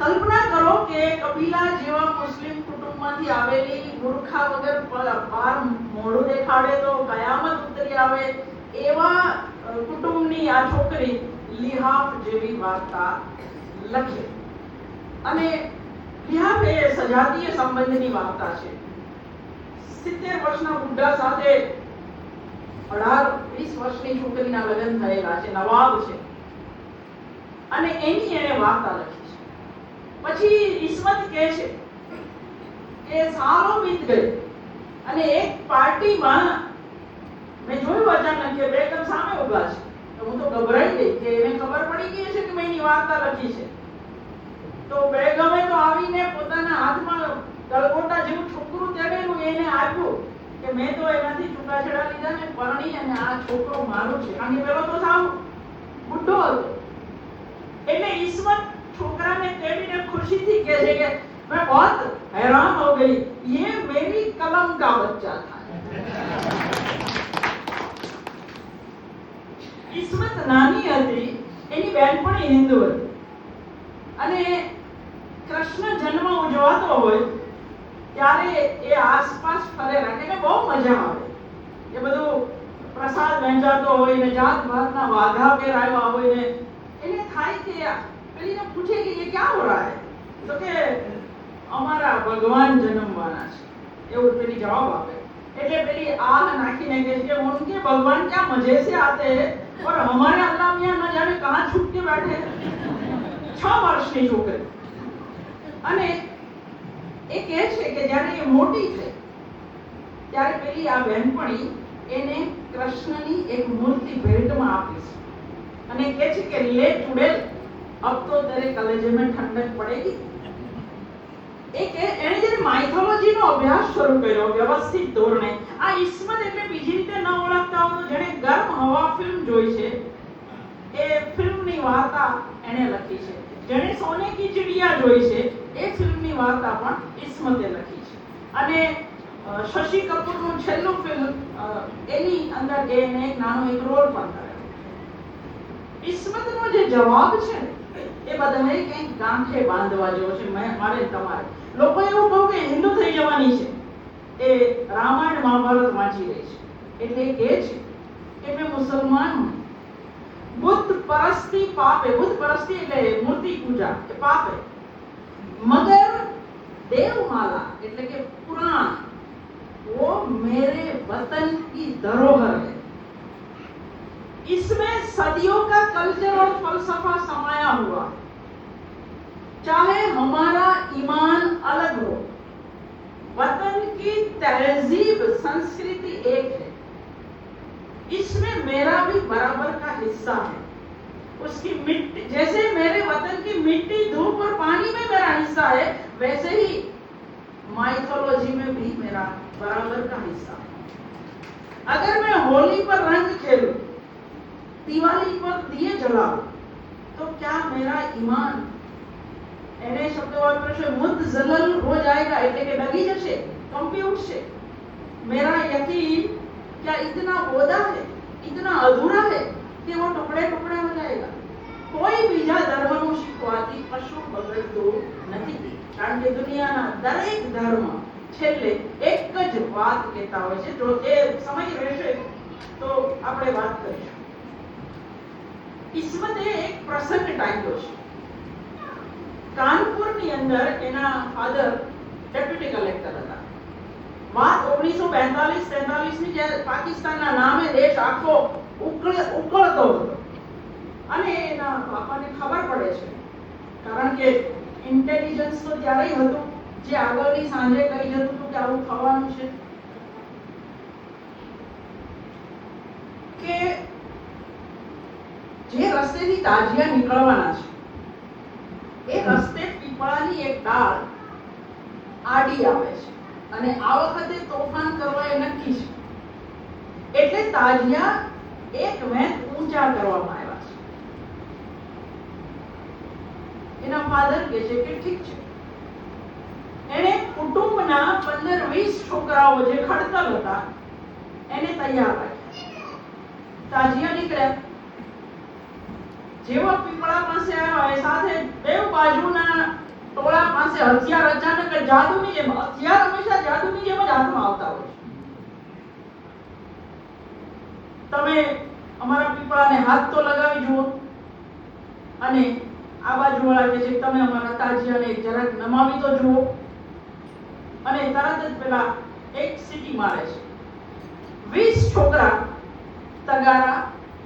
કલ્પના કરો કે કપિલા જેવા મુસ્લિમ કુટુંબમાંથી આવેલી મૂર્ખા વગર બહાર મોઢું દેખાડે તો કયામત ઉતરી આવે એવા કુટુંબની આ છોકરી લિહાફ જેવી વાર્તા લખે. અને લિહાફ એ સજાતીય સંબંધની વાર્તા છે. 70 વર્ષના બુઢા સાથે 18-20 વર્ષની છોકરીના લગ્ન થયેલા છે, નવાબ છે, અને એની એને વાર્તા લખી છે. પછી ઇસ્મત કહે છે કે સાલો વીત ગઈ અને એક પાર્ટીમાં મેં જોયું અચાનક કે બેગમ સામે ઉભા છે. તો હું તો ગભરાઈ ગઈ કે એને ખબર પડી ગઈ છે કે મેં એની વાર્તા લખી છે. તો બેગમે તો આવીને પોતાના હાથમાં ગલગોટા જેવું છોકરું તેડેલું એને આપ્યું કે મેં તો એનાથી છૂટાછેડા લીધા ને પરણી, અને આ છોકરો મારો છે. કારણ કે પેલો તો સાવ બુઢો હતો. એટલે ઇસ્મત છોકરાને તેડીને ખુશીથી કહે છે કે मैं बहुत हैरान हो गई, ये मेरी कलम का बच्चा था. ઇસ્મત નાની હતી, એની બહેનપણી હિન્દુ હતી, અને કૃષ્ણ જન્મ ઉજવાતો હોય ત્યારે એ આસપાસ ફરેલા કે એને બહુ મજા આવે. એ બધું પ્રસાદ વહેંચાતો હોય ને જાત ભાતના વાઘા પહેરાવ્યા હોય ને એને થાય કે પેલીને પૂછે કે ये क्या हो रहा है? તો કે અમારા ભગવાન જન્મવાના છે, એવું પેલી જવાબ આપે. એટલે પેલી આહ નાખીને કહે કે उनके भगवान क्या मजे से आते हैं और हमारे अल्लाह मियां न जाने कहां छुप के बैठे. 6 વર્ષની છોકરી. અને એ કહે છે કે જ્યારે એ મોટી થઈ ત્યારે પેલી આ બહેનપણી એને કૃષ્ણની એક મૂર્તિ ભેટમાં આપી છે, અને કહે છે કે લે ચુડેલ, अब तो तेरे कलेजे में ठंडक पड़ेगी. एक એને જે માઇથોલોજીનો અભ્યાસ શરૂ કર્યો વ્યવસ્થિત ધોરણે. આ ઇસ્મત એટલે બીજી રીતે ન ઓળખતા હોય તો જેણે ગરમ હવા ફિલ્મ જોઈ છે એ ફિલ્મની વાર્તા એને લખી છે. જેણે સોને કી ચિડિયા જોઈ છે એ ફિલ્મની વાર્તા પણ ઇસ્મતે લખી છે. અને શશી કપૂરનું છેલ્લું ફિલ્મ એની અંદર એને એક નાનો એક રોલ પણ કર્યો. ઇસ્મતનો જે જવાબ છે એ બધાએ કંઈક ગાંઠે બાંધવા જેવો છે. મારે તમારે લોકો એવું કહું કે હિન્દુ થઈ જવાની છે, એ રામાયણ મહાભારત વાંચી રહી છે એટલે એ કહે છે કે मैं मुसलमान हूं, बुद्ध परस्ती पाप है. बुद्ध परस्ती એટલે મૂર્તિ પૂજા એ પાપ है, मगर देवमाला એટલે કે पुराण वो मेरे वतन की धरोहर है. इसमें सदियों का कल्चर और फलसफा समाया हुआ, चाहे हमारा ईमान अलग हो, वतन की तहजीब संस्कृति एक है. इसमें मेरा भी बराबर का हिस्सा है. उसकी मिट्टी, जैसे मेरे वतन की मिट्टी, धूप और पानी में मेरा हिस्सा है, वैसे ही माइथोलॉजी में भी मेरा बराबर का हिस्सा है. अगर मैं होली पर रंग खेलूं, दिवाली पर दिए जलाऊं, तो क्या मेरा ईमान એને શબ્દ વાપર્યો છે મુતઝલલ हो जाएगा, એટલે કે ડગી જશે, કંપી ઉઠશે. मेरा यकीन क्या इतना बोधा है, इतना अधूरा है कि वो टुकड़े टुकड़े हो जाएगा. કોઈ બીજા ધર્મનું શીખવાથી કશું બગડતું નથી, કારણ કે દુનિયાના દરેક ધર્મ છેલ્લે એક જ વાત કહેતા હોય છે. જો એ સમય રહેશે તો આપણે વાત કરીશું. ઇસ્મતે એક પ્રસંગ ટાંક્યો છે. કાનપુરની અંદર એના ફાધર ડેપ્યુટી કલેક્ટર હતા. વાત 1942-43 ની જ્યારે પાકિસ્તાનના નામે દેશ આખો ઉકળતો હતો અને એના બાપાને ખબર પડે છે, કારણ કે ઇન્ટેલિજન્સ તો ત્યારે હતું જે આગળની સાંજે કહી જતું હતું કે આવું થવાનું છે, કે જે રસ્તેથી તાજિયા નીકળવાના છે એ રસ્તે પીપળાની એક ડાળ આડી આવે છે અને આ વખતે તોફાન કરવા એ નક્કી છે. એટલે તાજિયા એક મેં ઊંચા કરવામાં આવ્યા છે. એના ફાધર કહે છે કે ઠીક છે. એને કુટુંબના 15-20 છોકરાઓ જે ખડતલ હતા એને તૈયાર રાખ્યા. તાજિયા નીકળ્યા. જેવા પીપળા પાસે આવ્યા એ સાથે બે બાજુના ટોળા પાસે હથિયાર અચાનક જાદુની જેમ, હથિયાર હંમેશા જાદુની જેમ જ હાથમાં આવતા હોય છે. તમે અમારા પીપળાને હાથ તો લગાવી જુઓ, અને આ બાજુવાળા કે છે તમે અમારા તાજિયાને જરાક નમાવી તો જુઓ, અને તરત જ પેલા એક સીટી મારે છે. 20 છોકરા તગારા,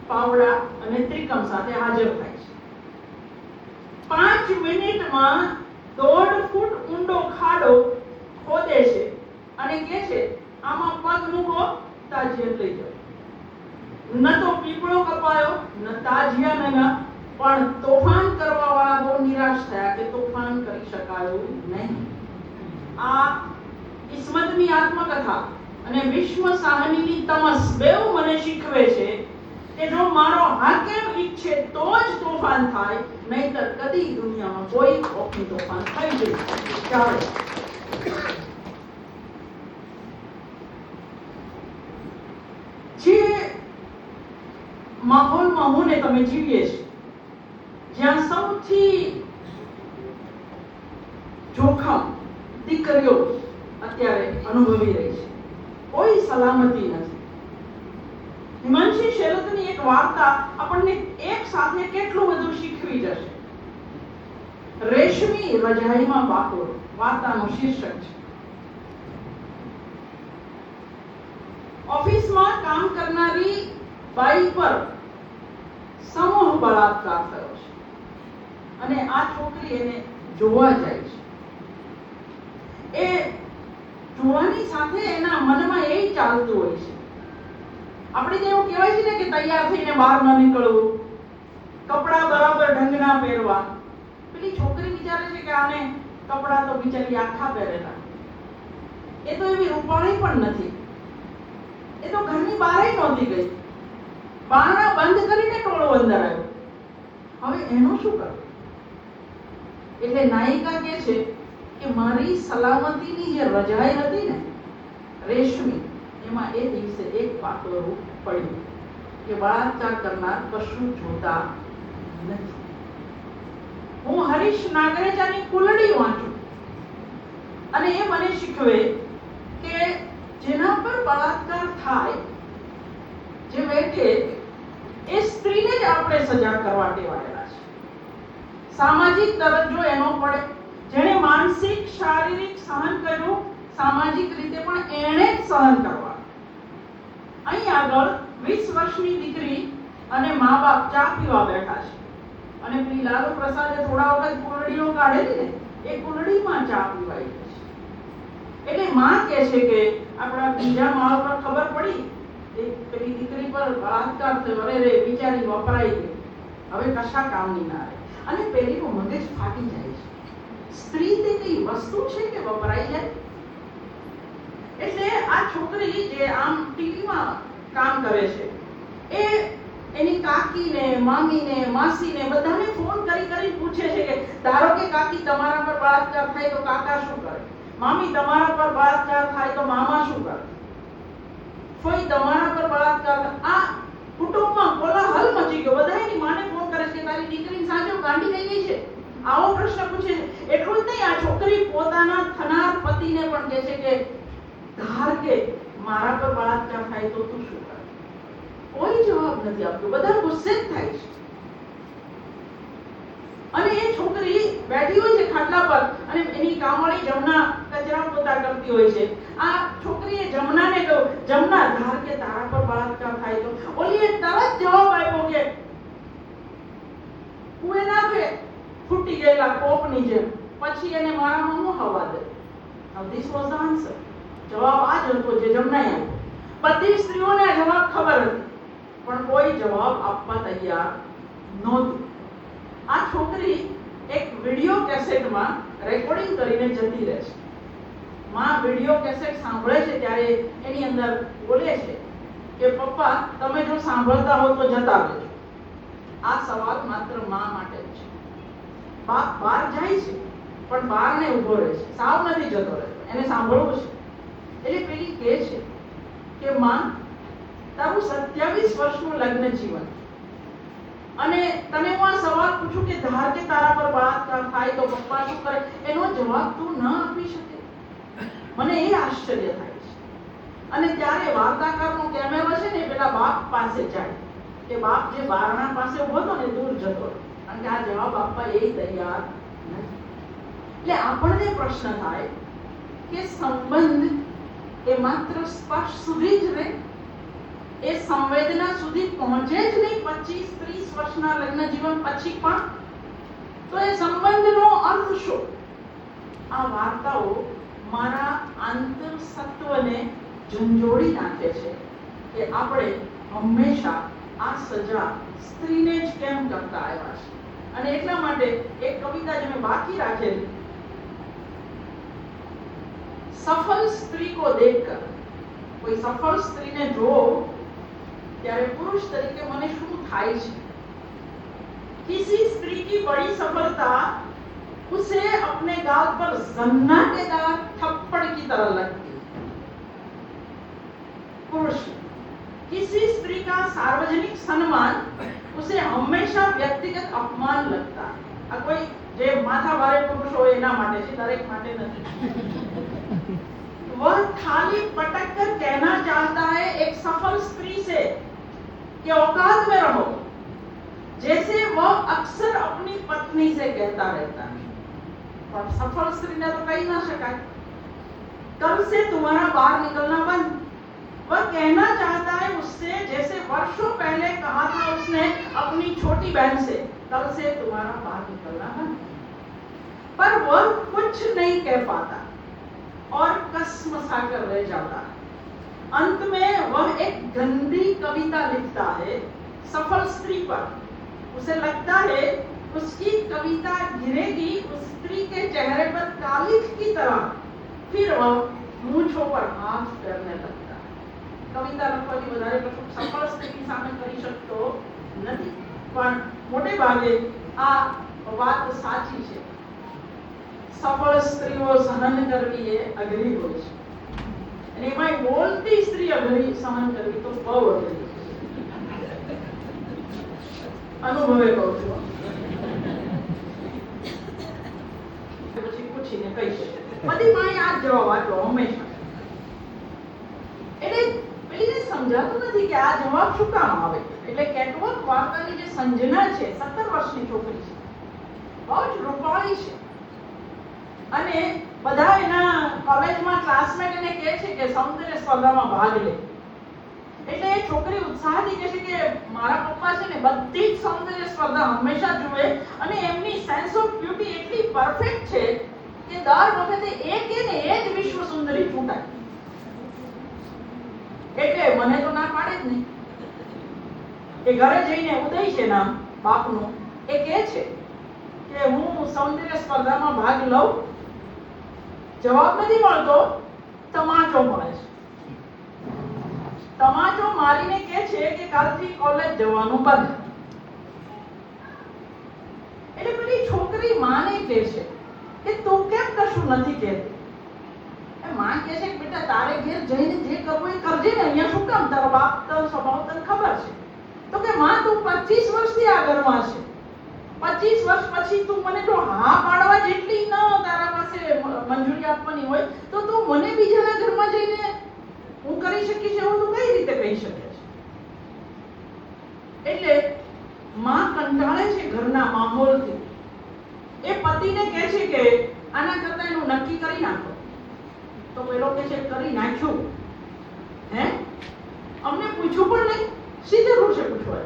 પાવડા અને ત્રિકમ સાથે હાજર થાય છે. 5 મિનિટમાં 1.5 ફૂટ ઊંડો ખાડો ખોદે છે અને કહે છે આમાં પગ મૂકો, તાજિયા લઈ જાઓ. ન તો પીપળો કપાયો, ન તાજિયા નમ્યા, પણ તોફાન કરવા વાળા બહુ નિરાશ થયા કે તોફાન કરી શકાયું નહીં. આ ઇસ્મતની આત્મકથા અને વિશ્વ સાહનીની તમસ બેઉ મને શીખવે છે કે જો મારો હાકેમ ઈચ્છે તો જ તોફાન થાય, નહીતર કદી દુનિયામાં કોઈ ઓખી તોફાન થઈ જઈ ચાલે. જે માહોલમાં હું ને તમે જીવીએ છીએ, જ્યાં સૌથી જોખમ દીકરીઓ અત્યારે અનુભવી રહી છે, કોઈ સલામતી નથી. હિમાંશી શેરતની એક વાર્તા આપણને એક સાથે કેટલું બધું શીખવી જશે. રેશમી રજાઈમાં બાકોર વાર્તાનું શીર્ષક છે. ઓફિસમાં કામ કરનારી બાઈ પર સમૂહ બળાત્કાર થયો છે અને આ છોકરી એને જોવા જાય છે. એ જોવાની સાથે એના મનમાં એ ચાલતું હોય છે. આપણે તો એવું કહેવાય છે ને કે તૈયાર થઈને બહાર ન નીકળવું, કપડા બરાબર ઢંગના પહેરવા. પેલી છોકરી વિચારે છે કે આને કપડા તો બિચારી આખા પહેરેલા, એ તો એવી રૂપાળી પણ નથી, એ તો ઘરની બહાર નહોતી ગઈ, બારણા બંધ કરીને ટોળો અંદર આવ્યો. હવે એનું શું કરવું? એટલે નાયિકા કહે છે કે મારી સલામતીની જે રજાઈ હતી ને રેશમી, એમાં એ દિવસે એક પાતળું પડ્યું કે બળાત્કાર કરનાર કશું જોતા નથી. હું હરીશ નાગરેજાની કુલડી વાંચું અને એ મને શીખવે કે જેના પર બળાત્કાર થાય, જે વેઠે, એ સ્ત્રીને જ આપણે સજા કરવા ટેવાયેલા છે. સામાજિક દરજ્જો એનો પડે, જેણે માનસિક શારીરિક સહન કર્યું, સામાજિક રીતે પણ એણે જ સહન કરવા. અહીં આગળ 20 વર્ષની દીકરી અને મા બાપ ચા પીવા બેઠા છે અને પેલી લાલુ પ્રસાદે થોડા વખત કુલડીઓ કાઢેલી ને, એ કુલડીમાં ચા પીવાઈ છે. એટલે માં કહે છે કે આપણા બીજા માળ પર ખબર પડી પેલી દીકરી પર બળાત્કાર થયો, અરે રે બિચારી વપરાઈ ગઈ, હવે કશા કામની ના રહે. અને પેલીનું મગજ ફાટી જાય છે. સ્ત્રી તે કઈ વસ્તુ છે કે વપરાઈ જાય? એટલે આ છોકરી જે આમ ટીવીમાં કામ કરે છે, એ એની કાકીને, મામીને, માસીને બધાને ફોન કરી કરી પૂછે છે કે ધારો કે કાકી તમારા પર બળાત્કાર થાય તો કાકા શું કરે, મામી તમારા પર બળાત્કાર થાય તો મામા શું કરે, ફોઈ તમારા પર બળાત્કાર. આ કુટુંબમાં કોલાહલ મચી ગયો. બધા એની માને ફોન કરે છે કે તારી દીકરીની સાજો ગાંડી થઈ ગઈ છે, આવો પ્રશ્ન પૂછે છે. એટલું જ નહીં, આ છોકરી પોતાના થનાર પતિને પણ કહે છે કે ધાર કે મારા પર બળાત્કાર થાય તો તું શું કરે? કોઈ જવાબ નથી આપતો. બધા ગુસ્સે જ થાય છે. અને એ છોકરી બેઠી હોય છે ખાટલા પર અને એની કામવાળી જમના કચરા પોતા કરતી હોય છે. આ છોકરીએ જમનાને કહ્યું, જમના ધાર કે તારા પર બળાત્કાર થાય તો, ઓલીએ તરત જવાબ આપ્યો કે કુએ નાખે ફૂટી ગયેલા કોપની જેમ, પછી એને મારામાં હું હવા દે. Now this was the answer. જવાબ આ જ હતો જે જમનાએ આપ્યો. બધી સ્ત્રીઓને આ જવાબ ખબર હતી, પણ કોઈ જવાબ આપવા તૈયાર નહોતું. આ છોકરી એક વિડિયો કેસેટમાં રેકોર્ડિંગ કરીને જતી રહે છે. માં વિડિયો કેસેટ સાંભળે છે ત્યારે એની અંદર બોલે છે કે પપ્પા તમે જો સાંભળતા હો તો જતા રહેજો. આ સવાલ માત્ર માં માટે જ છે. બાપ બહાર જાય છે પણ બહારને ઊભો રહે છે, સાવ નથી જતો રહેતો, એને સાંભળવું છે. એટલે પેલી કહે છે કે માં તારું 27 વર્ષનું લગ્ન જીવન, અને તને હું આ સવાલ પૂછું કે ધાર કે તારા પર બળાત્કાર થાય તો પપ્પા શું કરે, એનો જવાબ તું ન આપી શકે. મને એ આશ્ચર્ય થાય છે. અને ત્યારે વાર્તાકારનો કેમેરો છે ને પેલા બાપ પાસે જાય કે બાપ જે બારણા પાસે ઉભો હતો ને દૂર જતો, કારણ કે આ જવાબ આપવા એ તૈયાર નથી. એટલે આપણને પ્રશ્ન થાય કે સંબંધ એ માત્ર સ્પર્શ સુધી જ રહે, એ સંવેદના સુધી પહોંચે જ નહીં 25-30 વર્ષના લગ્ન જીવન પછી પણ? તો એ સંબંધનો અર્થ શું? આ વાર્તાઓ મારા આંતરસત્વને ઝંઝોડી નાખે છે કે આપણે હંમેશા આ સજા સ્ત્રીને જ કેમ કરતા આવ્યા છે. અને એટલા માટે એક કવિતા જે મેં બાકી રાખેલી, સફળ સ્ત્રી કો દેખકર, કોઈ સફળ સ્ત્રીને જો ત્યારે પુરુષ તરીકે મને શું થાય છે? किसी स्त्री की बड़ी सफलता उसे अपने गाल पर जन्नाटेदार थप्पड़ की तरह लगती है. पुरुष किसी स्त्री का सार्वजनिक सम्मान उसे हमेशा व्यक्तिगत अपमान लगता है. આ કોઈ જે માથા ભારે પુરુષ હોય એના માટે છે, દરેક માટે નથી. वह थाली पटक कर कहना चाहता है एक सफल स्त्री से कि औकात में रहो, जैसे वह अक्सर अपनी पत्नी से कहता रहता है. पर सफल स्त्री ने तो कही ना शकाय, कल से तुम्हारा बाहर निकलना बंद. वह कहना चाहता है उससे जैसे वर्षों पहले कहा था उसने अपनी छोटी बहन से, कल से तुम्हारा बाहर निकलना बंद. पर वह कुछ नहीं कह पाता और कसमसा कर रह जाता. अंत में वह एक गंदी कविता लिखता है सफल स्त्री पर. उसे लगता है उसकी कविता गिरेगी उस स्त्री के चेहरे पर कालिख की तरह. फिर वह मूंछों पर हाथ फेरने लगता है. कविता લખવાની વધારે કશું સફળ સ્ત્રી સામે કરી શકતો નથી, પણ મોટે ભાગે આ વાત સાચી છે. સફળ સ્ત્રીઓ સહન કરવી એ અઘરી હોય છે, અને એમાં બોલતી સ્ત્રી અઘરી સહન કરવી તો બહુ અઘરી છે. અનુભવે કહું છું. પછી પૂછીને કહી શકે બધી માએ આ જવાબ આપ્યો હંમેશા. એટલે પેલીને સમજાતું નથી કે આ જવાબ શું કામ આવે. એટલે કેટવોક વાર્તાની જે સંજના છે, 17 વર્ષની છોકરી છે, બહુ જ રૂપાળી છે, અને બધા એના કોલેજમાં ક્લાસમેટ એને કહે છે કે સૌંદર્ય સ્પર્ધામાં ભાગ લે. એટલે એ છોકરી ઉત્સાહથી કહે છે કે મારા પપ્પા છે ને બધી જ સૌંદર્ય સ્પર્ધા હંમેશા જુએ, અને એમની સેન્સ ઓફ બ્યુટી એટલી પરફેક્ટ છે કે દર વખતે એ કે ને એ જ વિશ્વ સુંદરી ચૂંટાય. એટલે મને તો ના પાડે જ નહીં. એ ઘરે જઈને ઉદય છે નામ બાપનું, એ કહે છે કે હું સૌંદર્ય સ્પર્ધામાં ભાગ લઉં. જવાબ નથી મળતો, તમાચો મળે છે. તમાચો મારીને કહે છે કે કાલથી કોલેજ જવાનું બંધ. એટલે પેલી છોકરી માને કહે છે કે તું કેમ કશું નથી કહેતી. માં કહે છે કે બેટા તારે ઘેર જઈને જે કરવું એ કરજે ને, અહીંયા શું કામ, તારો બાપ તો સ્વભાવ તને ખબર છે. તો કે માં તું 25 વર્ષથી આ ઘરમાં છે, 25 વર્ષ પછી તું મને જો હા પાડવા જેટલી ન તારા પાસે મંજૂરી આપવાની હોય તો તું મને બીજાના ઘરમાં જઈને હું કરી શકીશ એવું તું કઈ રીતે કહી શકે છે. એટલે માં કંટાળે છે ઘરના માહોલથી. એ પતિને કહે છે કે આના કરતા એનું નક્કી કરી નાખો. તો પેલો કહે છે કરી નાખ્યું. હે, અમને પૂછ્યું પણ નહીં, શી જરૂર છે પૂછવા.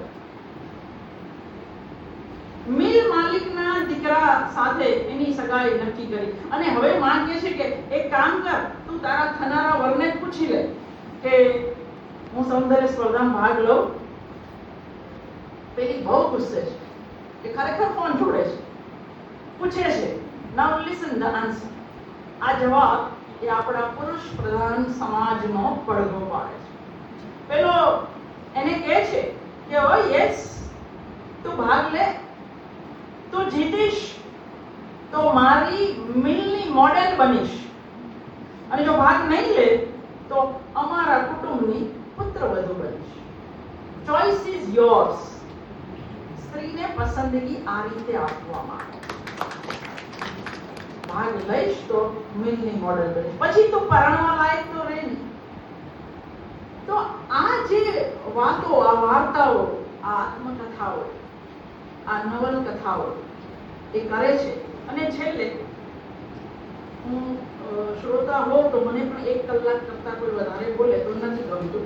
મિલ માલિકના દીકરા સાથે એની સગાઈ નક્કી કરી, અને હવે માં કહે છે કે એક કામ કર, તું તારા થનારા વરને પૂછી લે કે હું સૌંદર્ય સ્પર્ધામાં ભાગ લઉં. પેલી બહુ ગુસ્સે છે, એ ખરેખર ફોન જોડે છે, પૂછે છે નાઉ લિસન ધ આન્સર. આ જવાબ એ આપણા પુરુષ પ્રધાન સમાજનો પડઘો પાડે છે. પેલો એને કહે છે કે ઓ યસ તું ભાગ લે તો જીતીશ, તો મારી મિલની મોડેલ બનીશ, અને જો ભાગ નહીં લે તો અમારા કુટુંબની પુત્રવધુ બનીશ. Choice is yours. સ્ત્રીને પસંદગી આ રીતે આપવામાં આવે. ભાગ લઈશ તો મિલની મોડેલ બનીશ, પછી તું પરણવા લાયક તો રહે નહીં. વાતો, આ વાર્તાઓ, આ આત્મકથાઓ, આ નવલકથાઓ એ કરે છે. અને છેલ્લે હું શ્રોતા હોઉં તો મને પણ 1 કલાક કરતા કોઈ વધારે બોલે તો નથી ગમતું,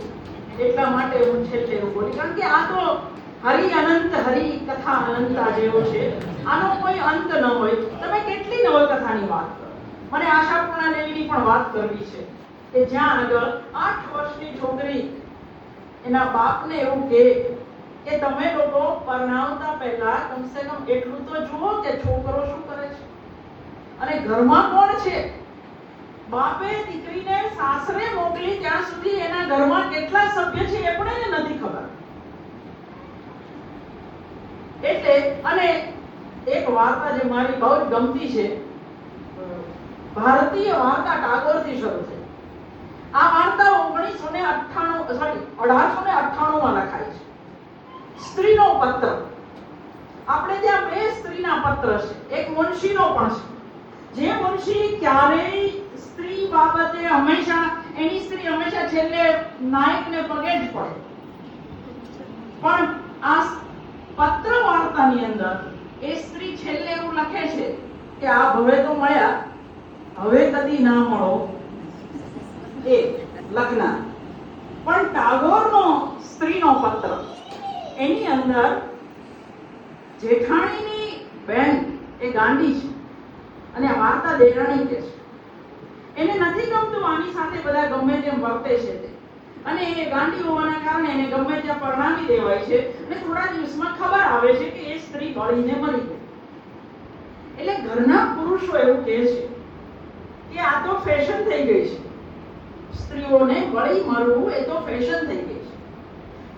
એટલા માટે હું છેલ્લે એવું બોલી. કારણ કે આ તો હરિ અનંત, હરિ કથા અનંતા જેવો છે, આનો કોઈ અંત ન હોય. તમે કેટલી નવલકથાની વાત કરો. મને આશાપૂર્ણા દેવીની પણ વાત કરવી છે કે જ્યાં આગળ 8 વર્ષની છોકરી એના બાપને એવું કહે કે તમે લોકો પરણાવતા પહેલા કમસે કમ એટલું તો જુઓ કે છોકરો શું કરે છે અને ઘરમાં કોણ છે. બાપે દીકરીને સાસરે મોકલી ત્યાં સુધી એના ઘરમાં કેટલા સભ્ય છે એ પણ એને નથી ખબર. એટલે અને એક વાર્તા જે મારી બહુ જ ગમતી છે, ભારતીય વાર્તા ટાગોરથી શરૂ થઈ. આ વાર્તા 1898 માં લખાઈ છે. સ્ત્રીનો પત્ર. આપણે ત્યાં 2 સ્ત્રીના પત્ર છે, એક મુનશીનો પણ છે. જે મુનશી ક્યારેય સ્ત્રી બાબતે હંમેશા એની સ્ત્રી હંમેશા છેલ્લે નાયકને પગે જ પડે. પણ આ પત્ર વાર્તાની અંદર એ સ્ત્રી છેલ્લે એવું લખે છે કે આ ભવે તો મળ્યા, હવે કદી ના મળો એ લખનાર. પણ ટાગોરનો સ્ત્રીનો પત્ર, એની અંદર જેઠાણીની બહેન એ ગાંડી છે અને આ વાર્તા દેરાણી કે છે. એને નથી ગમતું આની સાથે બધા ગમે તેમ વર્તે છે તે, અને એ ગાંડી હોવાના કારણે એને ગમે ત્યાં પરણાવી દેવાય છે અને થોડા દિવસમાં ખબર આવે છે કે એ સ્ત્રી બળીને મરી ગઈ. એટલે ઘરના પુરુષો એવું કહે છે કે આ તો ફેશન થઈ ગઈ છે, સ્ત્રીઓને બળી મરવું એ તો ફેશન થઈ ગઈ છે.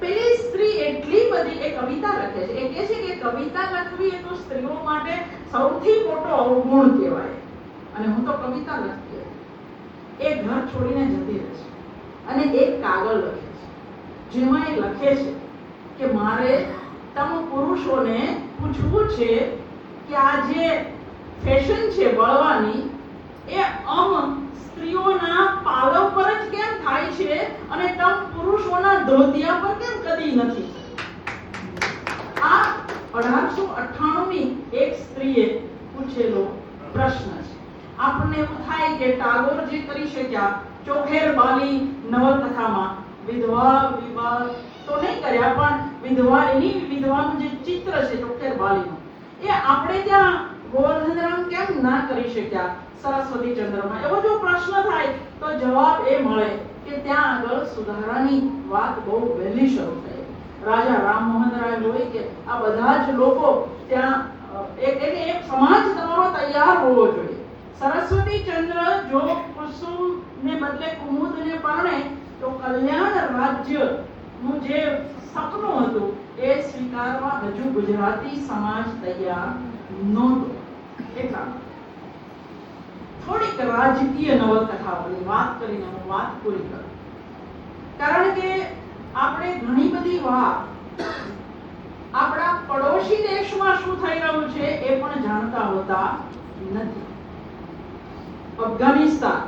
પેલી સ્ત્રી એટલી બધી, એ કવિતા લખે છે, એ કહે છે કે કવિતા લખવી એ તો સ્ત્રીઓ માટે સૌથી મોટો અવગુણ કહેવાય, અને હું તો કવિતા લખતી હતી. એ ઘર છોડીને જતી રહે છે અને એક કાગળ લખે છે જેમાં એ લખે છે કે મારે તમ પુરુષોને પૂછવું છે કે આ જે ફેશન છે બળવાની એ સ્ત્રીઓના પાલવ પર જ કેમ થાય છે અને તમ પુરુષોના ધોતિયા પર કેમ કદી નથી. આ 1898ની એક સ્ત્રીએ પૂછેલો પ્રશ્ન છે. આપણને એવું થાય કે ટાગોર જે કરી શક્યા ચોખેર બાલી નવલકથામાં વિધવા વિવાહ તો નહીં કર્યા, પણ એની વિધવાનું જે ચિત્ર છે ચોખેર બાલીનું, એ આપણે ત્યાં ગોવર્ધનરામ કેમ ના કરી શક્યા સરસ્વતી ચંદ્રમાં. એવો જો પ્રશ્ન થાય તો જવાબ એ મળે કે ત્યાં આગળ સુધારાની વાત બહુ વહેલી શરૂ થઈ. રાજા રામમોહન રાય હોય કે આ બધા જ લોકો ત્યાં એક સમાજ તમારો તૈયાર હોવો જોઈએ. સરસ્વતી ચંદ્ર જો કુસુમને બદલે કુમુદને પરણે તો કલ્યાણ રાજ્યનું જે સપનું હતું એ સ્વીકારવા હજુ ગુજરાતી સમાજ તૈયાર નહોતો. એટલા થોડીક રાજકીય નવલકથાઓની વાત કરીને હું વાત પૂરી કરું. કારણ કે આપણે ઘણી બધી વાત આપણા પડોશી દેશમાં શું થઈ રહ્યું છે એ પણ જાણતા હોતા નથી. અફઘાનિસ્તાન,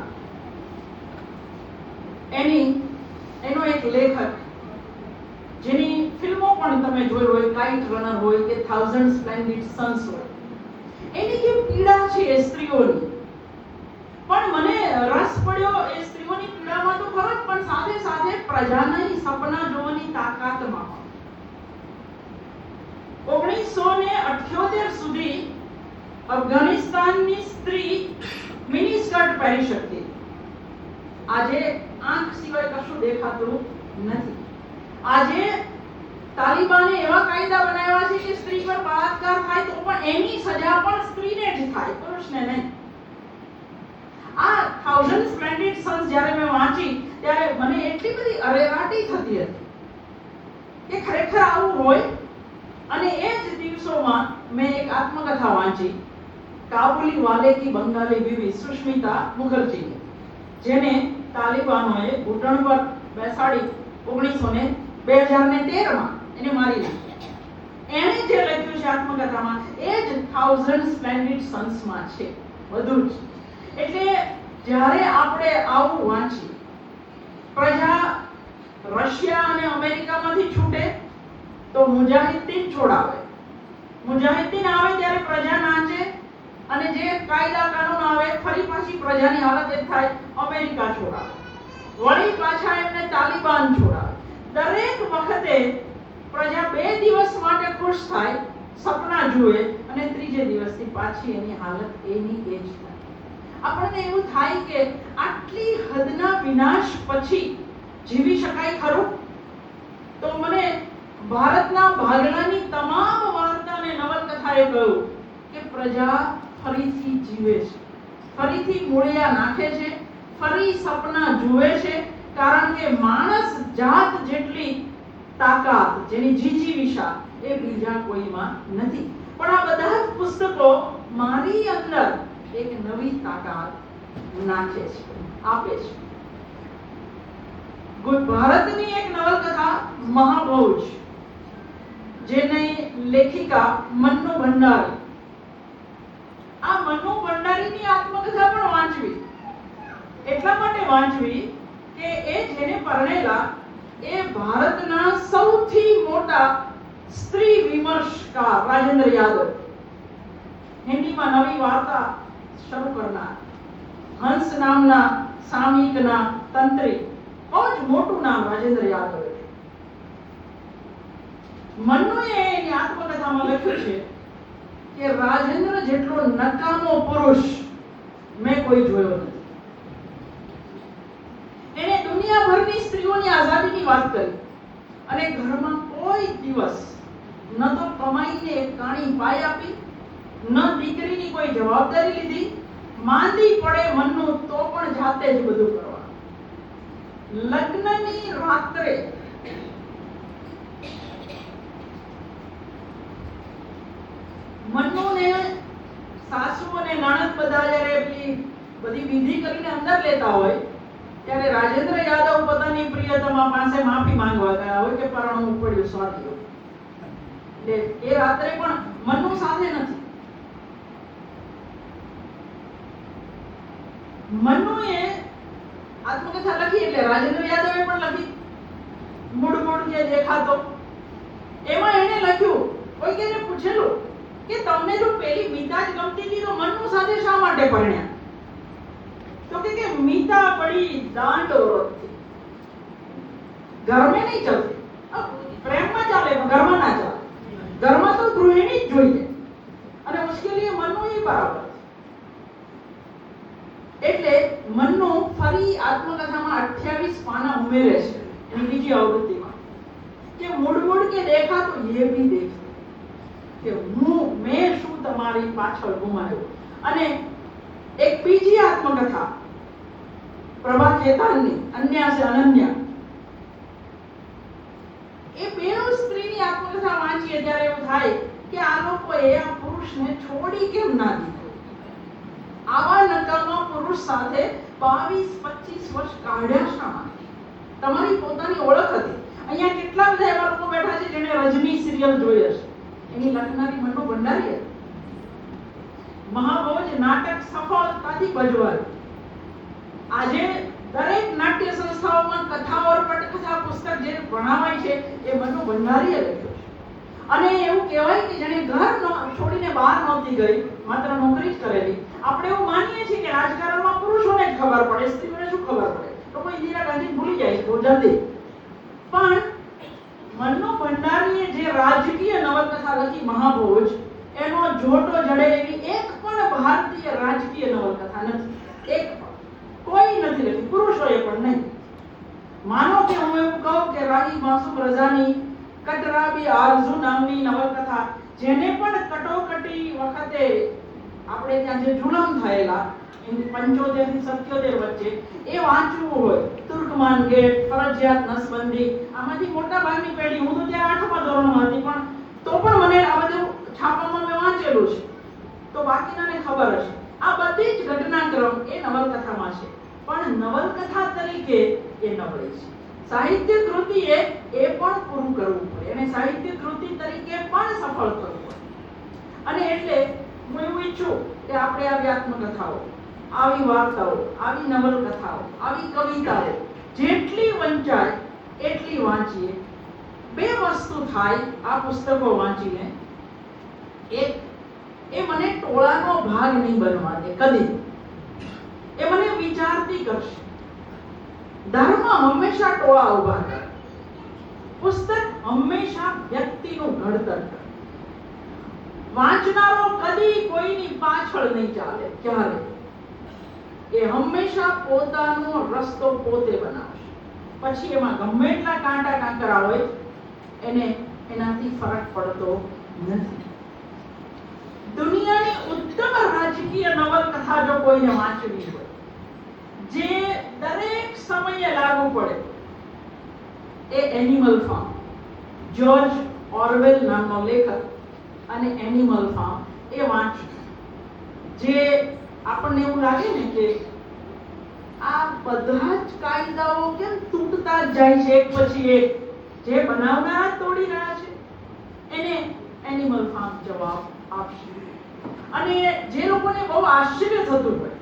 એનો એક લેખક જેની ફિલ્મો પણ તમે જોઈ હોય, કાઇટ રનર હોય કે 1000 સ્પ્લેન્ડિડ સન્સ હોય, એની જે પીડા છે એ સ્ત્રીઓની, પણ મને રસ પડ્યો એ સ્ત્રીઓની પીડામાં તો ખરો જ, પણ સાથે સાથે પ્રજાની સપના જોવાની તાકાતમાં. 1978 સુધી અફઘાનિસ્તાનની સ્ત્રી મિની સ્કર્ટ પહેરી શકતી. આજે આંખ સિવાય કશું દેખાતું નથી. આજે તાલિબાને એવા કાયદા બનાવ્યા છે કે સ્ત્રી પર બળાત્કાર થાય તો પણ એની સજા પણ સ્ત્રીને જ થાય, પુરુષને નહીં. આ 1000 સ્પ્લેન્ડિડ સન્સ જ્યારે મેં વાંચી ત્યારે મને એટલી બધી અરેરાટી થતી હતી કે ખરેખર આવું હોય. અને એ જ દિવસોમાં મેં એક આત્મકથા વાંચી, કાબુલી વાલે કી બંગાળી બીવી સુષ્મિતા મુખર્જીની, જેને તાલિબાનોએ ઘૂંટણ પર બેસાડી 2013માં એને મારી નાખ્યા. એણે જે લખ્યું છે આત્મકથામાં એ જ 1000 સ્પ્લેન્ડિડ સન્સમાં છે બધું જ. એટલે જ્યારે આપણે આવું વાંચીએ, પ્રજા રશિયા અને અમેરિકામાંથી છૂટે તો મુજાહિદ્દીન છોડાવે. મુજાહિદ્દીન આવે ત્યારે પ્રજા નાચે અને જે કાયદા કાનૂન આવે ફરી પાછી પ્રજાની હાલત એ થાય અમેરિકા છોડાવે. વળી પાછા એમને તાલિબાન છોડાવે. દરેક વખતે પ્રજા 2 દિવસ માટે ખુશ થાય, સપના જુએ અને ત્રીજે દિવસથી પાછી એની હાલત એની એ જ થાય. આપણને એવું થાય કે આટલી હદના વિનાશ પછી જીવી શકાય ખરું? તો મને ભારતના ભાગલાની તમામ વાર્તા અને નવલકથાએ કહ્યું કે પ્રજા ફરીથી જીવે છે, ફરીથી મૂળિયા નાખે છે, ફરી સપના જુએ છે, કારણ કે માણસ જાત જેટલી તાકાત, જેની જીજીવિષા એ બીજા કોઈમાં નથી. પણ આ બધા જ પુસ્તકો મારી અંદર એક નવી તાકાત નાખે છે, આપે છે. ભારતની એક નવલકથા મહાભોજ, જેની લેખિકા મન્નુ ભંડારી. આ મન્નુ ભંડારીની આત્મકથા પણ વાંચવી, એટલા માટે વાંચવી કે એ જેને પરણેલા એ ભારતના સૌથી મોટા સ્ત્રી વિમર્શકાર રાજેન્દ્ર યાદવ, હિન્દીમાં નવી વાર્તા શરૂ કરનાર, હંસ નામના સામયિકના તંત્રી, બહુ જ મોટું નામ રાજેન્દ્ર યાદવ. મન્નુએ એની આત્મકથામાં લખ્યું છે કે રાજેન્દ્ર જેટલો નકામો પુરુષ મેં કોઈ જોયો નથી. એને દુનિયાભરની સ્ત્રીઓની આઝાદીની વાત કરી અને ઘરમાં કોઈ દિવસ ન તો કમાઈને એક કાણી પાઈ આપી, ન દીકરીની કોઈ જવાબદારી લીધી. માંદી પડે મન્નુ તો પણ જાતે જ બધું કરવાનું. લગ્નની રાત્રે મન્નુને સાસુ અને નણંદ બધા જ્યારે બધી વિધિ કરીને અંદર લેતા હોય ત્યારે રાજેન્દ્ર યાદવ પોતાની પ્રિયતમા પાસે માફી માંગવા ગયા હોય કે પરણવું પડ્યું સ્વાધીઓ. એટલે એ રાત્રે પણ મન્નુ સાથે નથી. મન્નુએ આત્મકથા લખી એટલે રાજેન્દ્ર યાદવે પણ લખી. મૂળ જે દેખાતો એમાં એને લખ્યું, કોઈ કેને પૂછેલું કે તમને જો પેલી મીતા જ ગમતી હતી તો મન્નુ સાથે શા માટે પરણ્યા? તો કે મીતા પડી દાંડ ઓરતથી, ઘરમે નહીં ચલતી. પ્રેમમાં ચાલે પણ ઘરમાં ના ચાલે. ઘરમાં તો ગૃહિણી જ જોઈએ અને મુશ્કેલી મન્નુ એ બરાબર. એટલે મન્નુ ફરી આત્મકથામાં 28 પાના ઉમેરે છે એની બીજી આવૃત્તિમાં કે મૂળ કે દેખા તો ये भी देखा કે મેં શું તમારી પાછળ ગુમાવ્યું. અને એક બીજી આત્મકથા પ્રભા ખેતાનની અન્ય છે અનન્ય. એ બેનો સ્ત્રીની આત્મકથા વાંચીએ ત્યારે એવું થાય કે આ લોકોએ આ પુરુષને છોડી કેમ ના દીધો? આવા નકામા પુરુષ સાથે 22-25 વર્ષ કાઢ્યા શા માટે? તમારી પોતાની ઓળખ હતી. અહીંયા કેટલા બધા એવા લોકો બેઠા છે જેને રજની સિરિયલ જોઈ હશે. એની લખનારી મન્નુ ભંડારી. મહાભોજ નાટક સફળતાથી ભજવાયું. આજે દરેક નાટ્ય સંસ્થાઓમાં કથાઓ और પટકથા પુસ્તક જે ભણાવાય છે એ મન્નુ ભંડારીએ લખ્યું છે. અને એવું કહેવાય કે જેને ઘર છોડીને બહાર નહોતી ગઈ, માત્ર નોકરી જ કરેલી. આપણે એવું માનીએ છીએ કે રાજકારણમાં પુરુષોને જ ખબર પડે, સ્ત્રીઓને શું ખબર પડે? લોકો ઇન્દિરા ગાંધી ભૂલી જાય બહુ જલ્દી. પણ મન્નુ ભંડારીએ જે રાજકીય નવલકથા લખી મહાભોજ, એનો જોટો જડે એવી એક પણ ભારતીય રાજકીય નવલકથા નથી. એક કોઈ નથી લખી, પુરુષોએ પણ નહીં. માનો કે હું એવું કહું કે રાહી માસૂમ રઝાની કટરાબી આરઝુ નામની નવલકથા, જેને પણ કટોકટી વખતે આપણે ત્યાં જે જુલમ થયેલા 75 થી 77 વચ્ચે એ વાંચવું હોય, તુર્કમાન ગેટ, ફરજિયાત નસબંધી, આમાંથી મોટા ભાગની પેઢી, હું તો ત્યાં 8મા ધોરણમાં હતી પણ તો પણ મને આ બધું છાપામાં મેં વાંચેલું છે, તો બાકીનાને ખબર હશે. આ બધી જ ઘટનાક્રમ એ નવલકથામાં છે. પણ નવલકથા તરીકે એ નબળી છે. સાહિત્ય કૃતિએ એ પણ પૂરું કરવું પડે અને સાહિત્ય કૃતિ તરીકે પણ સફળ થવું પડે. અને એટલે હું એવું ઈચ્છું કે આપણે આવી આત્મકથાઓ, આવી વાર્તાઓ, આવી નવલકથાઓ, આવી કવિતાઓ જેટલી વંચાય એટલી વાંચીએ. બે વસ્તુ થાય આ પુસ્તકો વાંચીને. એક, એ મને ટોળાનો ભાગ નહીં બનવા દે કદી. એ મને વિચારતી કરશે. ધર્મ હંમેશા ટોળા ઉભા કરે, પુસ્તક હંમેશા વ્યક્તિનું ઘડતર કરે. વાંચનારો કદી કોઈની પાછળ નહીં ચાલે ક્યારે. એ હંમેશા પોતાનો રસ્તો પોતે બનાવશે. પછી એમાં ગમે એટલા કાંટા કાંકરા હોય એને એનાથી ફરક પડતો નથી. દુનિયાની ઉત્તમ રાજકીય નવલકથા જો કોઈને વાંચવી હોય, જે દરેક સમયે લાગુ પડે, એ એનિમલ ફાર્મ. જ્યોર્જ ઓરવેલ નામનો લેખક અને એનિમલ ફાર્મ એ વાંચવું. જે આપણને એવું લાગે ને કે આ બધા જ કાયદાઓ કેમ તૂટતા જ જાય છે એક પછી એક, જે બનાવનારા તોડી રહ્યા છે, એને એનિમલ ફાર્મ જવાબ આપશે. અને જે લોકોને બહુ આશ્ચર્ય થતું હોય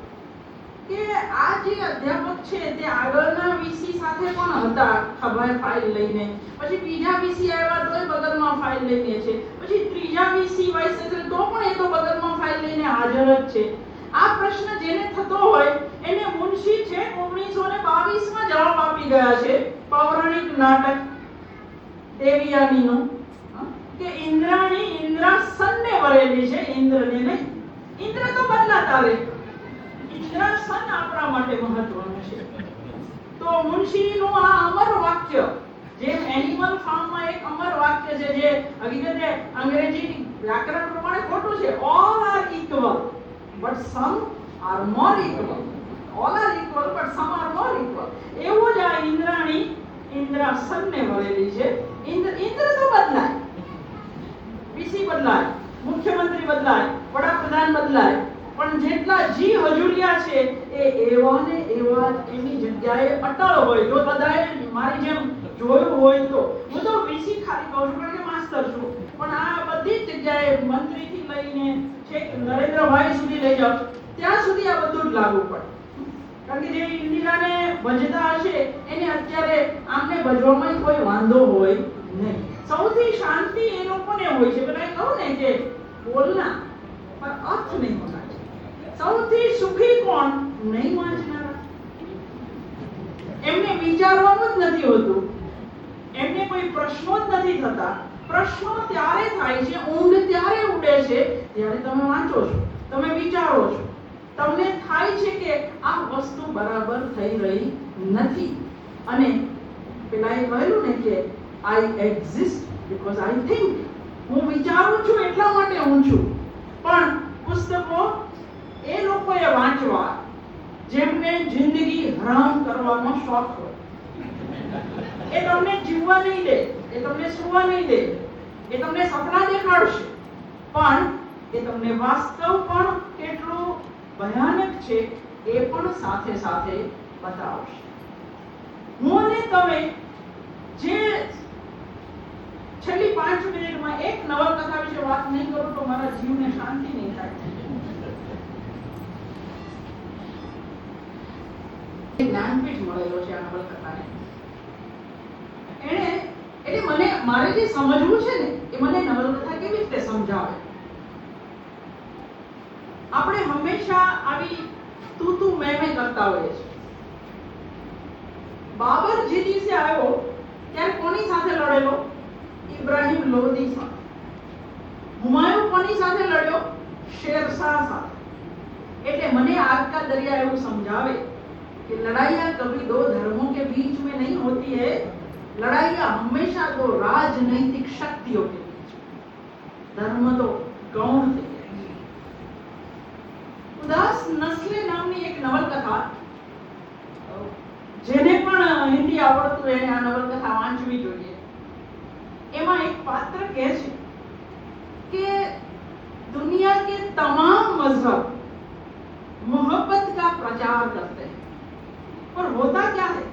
કે આ જે અધ્યાપક છે તે આગળના વીસી સાથે પણ હતા ખબર ફાઇલ લઈને, પછી બીજા વીસી આવ્યા તોય બગલમાં ફાઇલ લઈને છે, પછી ત્રીજા વીસી વાઇસ ચાન્સેલર તો પણ એ તો બગલમાં ફાઇલ લઈને હાજર જ છે. આ પ્રશ્ન જેને થતો હોય એને મુનશી છે 1922 માં જવાબ આપી ગયા છે પૌરાણિક નાટક દેવયાનીનું, કે ઇન્દ્રાણી ઇન્દ્રાસનને વરેલી છે, ઇન્દ્રને નહીં. ઇન્દ્ર તો બદલાતા રહે, ઇન્દ્રાસન આપણા માટે મહત્વનું છે. તો મુનશીનું આ અમર વાક્ય, જેમ એનિમલ ફાર્મમાં એક અમર વાક્ય છે જે હકીકતે અંગ્રેજી વ્યાકરણ પ્રમાણે ખોટું છે, all are equal but some are more equal. All are equal but some are more equal. એવું જ આ ઇન્દ્રાણી ઇન્દ્રાસનને વરેલી છે. ઇન્દ્ર તો બદલાય, વીસી બદલાય, મુખ્યમંત્રી બદલાય, વડાપ્રધાન બદલાય, પણ જેટલા જી હજુરિયા છે એ એવા ને એવા એની જગ્યાએ અટળ હોય. જો બધાએ મારી જેમ જોયું હોય તો, હું તો વીસી ખાલી કહું છું કારણ કે માસ્ટર છું, પણ આ બધી જ જગ્યાએ મંત્રીથી લઈને છેક નરેન્દ્રભાઈ સુધી લઈ જાઓ ત્યાં સુધી આ બધું જ લાગુ પડે. કારણ કે જે ઇન્દિરાને ભજતા હશે એને અત્યારે આમને ભજવામાં કોઈ વાંધો હોય નહીં. સૌથી શાંતિ એ લોકોને હોય છે. પેલા કહું ને કે બોલના પર અર્થ નહીં હોના છે. સૌથી સુખી કોણ? નહીં વાંચનારા. એમને વિચારવાનું જ નથી હોતું, એમને કોઈ પ્રશ્નો જ નથી થતા. પ્રશ્નો ત્યારે થાય છે, ઊંઘ ત્યારે ઉડે છે ત્યારે તમે વાંચો છો, તમે વિચારો છો, તમને થાય છે કે આ વસ્તુ બરાબર થઈ રહી નથી. અને પેલા એ કહ્યું ને કે આઈ એક્ઝિસ્ટ બીકોઝ આઈ થિંક. હું વિચારું છું એટલા માટે હું છું. પણ પુસ્તકો એ લોકોએ વાંચવા જેમને જિંદગી હરામ કરવાનો શોખ હોય. એ તમને જીવવા નહીં દે, એ તમને સુવા નહીં દે, એ તમને સપના દેખાડશે, પણ એ તમને વાસ્તવ પણ કેટલું ભયાનક છે એ પણ સાથે સાથે બતાવશે. હું અને તમે જે છેલ્લી 5 મિનિટમાં એક નવલકથા વિશે વાત નહીં કરું તો મારા જીવને શાંતિ નહીં થાય. જ્ઞાનપીઠ મળેલો છે આ નવલકથાને. એને એટલે મને મારે જે સમજવું છે ને એ મને નવલકથા કેવી રીતે સમજાવે. આપણે હંમેશા આવી તું મેં કરતા હોઈએ છીએ. બાબર જે દિવસે આવ્યો ત્યારે કોની સાથે લડેલો? ઇબ્રાહિમ લોધી સાથે. હુમાયું કોની સાથે લડ્યો? શેરશાહ સાથે. એટલે મને આગ કા દરિયા એવું સમજાવે कि लड़ाइयां कभी दो धर्मों के बीच में नहीं होती है, लड़ाइयां हमेशा दो राजनैतिक शक्तियों के बीच में. धर्म तो गौण थे. ઉદાસ નસ્લે નામની એક નવલકથા, જેને પણ હિન્દી આવડતું એને આ નવલકથા વાંચવી જોઈએ. એમાં એક પાત્ર કહે છે કે दुनिया के तमाम मजहब मोहब्बत का प्रचार करते हैं, पर होता क्या है,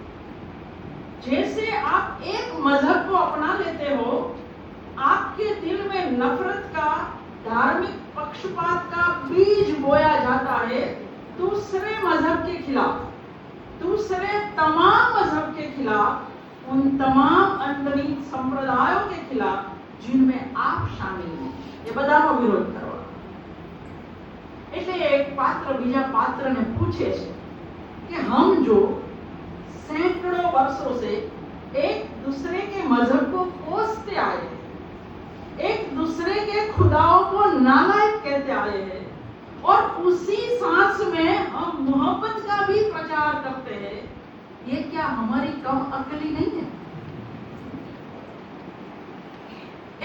जैसे आप एक मजहब को अपना लेते हो, आपके दिल में नफरत का, धार्मिक पक्षपात का बीज बोया जाता है दूसरे मजहब के खिलाफ, दूसरे तमाम मजहब के खिलाफ, उन तमाम अनगणित संप्रदायों के खिलाफ जिनमें आप शामिल हैं, ये बधानो विरोध करवा। એટલે એક પાત્ર બીજા પાત્રને પૂછે છે कि हम जो सैकड़ों वर्षों से एक दूसरे के मजहब को कोसते आए हैं, एक दूसरे के खुदाओं को नालायक कहते आए हैं और उसी सांस में हम मोहब्बत का भी प्रचार करते हैं, ये क्या हमारी कम अक्ली नहीं है?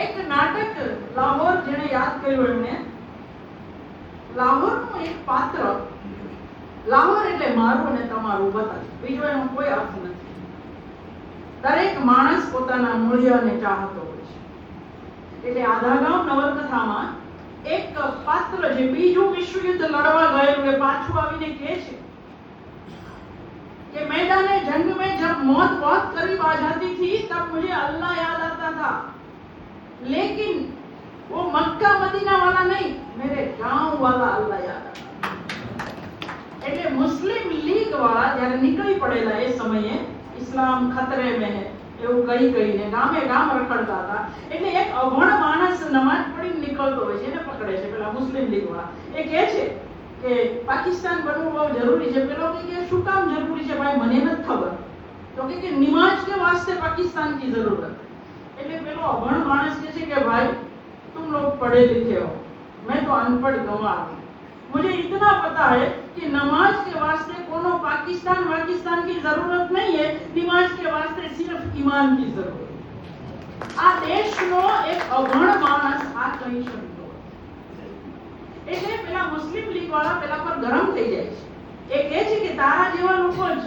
एक नाटक लाहौर जेने याद કર્યું એમને, લાહોરનું એક પાત્ર, લાહોર એટલે મારું અને તમારું વતન, બીજો એનો કોઈ અર્થ નથી. દરેક માણસ પોતાના મૂલ્ય અને ચાહતો હોય છે. એટલે આધાગાંવ નવલકથામાં એક પાત્ર જે બીજું વિશ્વયુદ્ધ લડવા ગયેલું એ પાછું આવીને કહે છે कि मैदाने जंग में जब मौत बहुत करीब आ जाती थी तब मुझे अल्लाह याद आता था, लेकिन वो मक्का मदीना वाला नहीं, मेरे गांव वाला अल्लाह याद आता. એટલે મુસ્લિમ લીગ વાળા જ્યારે નીકળી પડેલા એ સમયે ઇસ્લામ ખતરે में है એવું કહીને ગામે ગામ રખડતા હતા. એટલે એક અભણ માણસ નમાજ પઢીને નીકળતો હોય છે, એને પકડે છે પેલા મુસ્લિમ લીગ વાળા. એ કહે છે કે પાકિસ્તાન બનવું બહુ જરૂરી છે. પેલો કે શું કામ જરૂરી છે ભાઈ, મને નથી ખબર. તો કે નમાજ के वास्ते पाकिस्तान की जरूरत. એટલે પેલો અભણ માણસ કહે છે કે भाई तुम लोग पढ़े लिखे हो, मैं तो अनपढ़ गंवार हूँ, मुझे इतना पता है कि नमाज के वास्ते कोनो पाकिस्तान की जरूरत नहीं है, नमाज के वास्ते सिर्फ ईमान की जरूरत है. आ देशनो एक अभण माणस आ कही શકતો. એટલે પેલા મુસ્લિમ લીગ વાળા પેલા પર ગરમ થઈ જાય છે. એ કહે છે કે તારા જેવા લોકો જ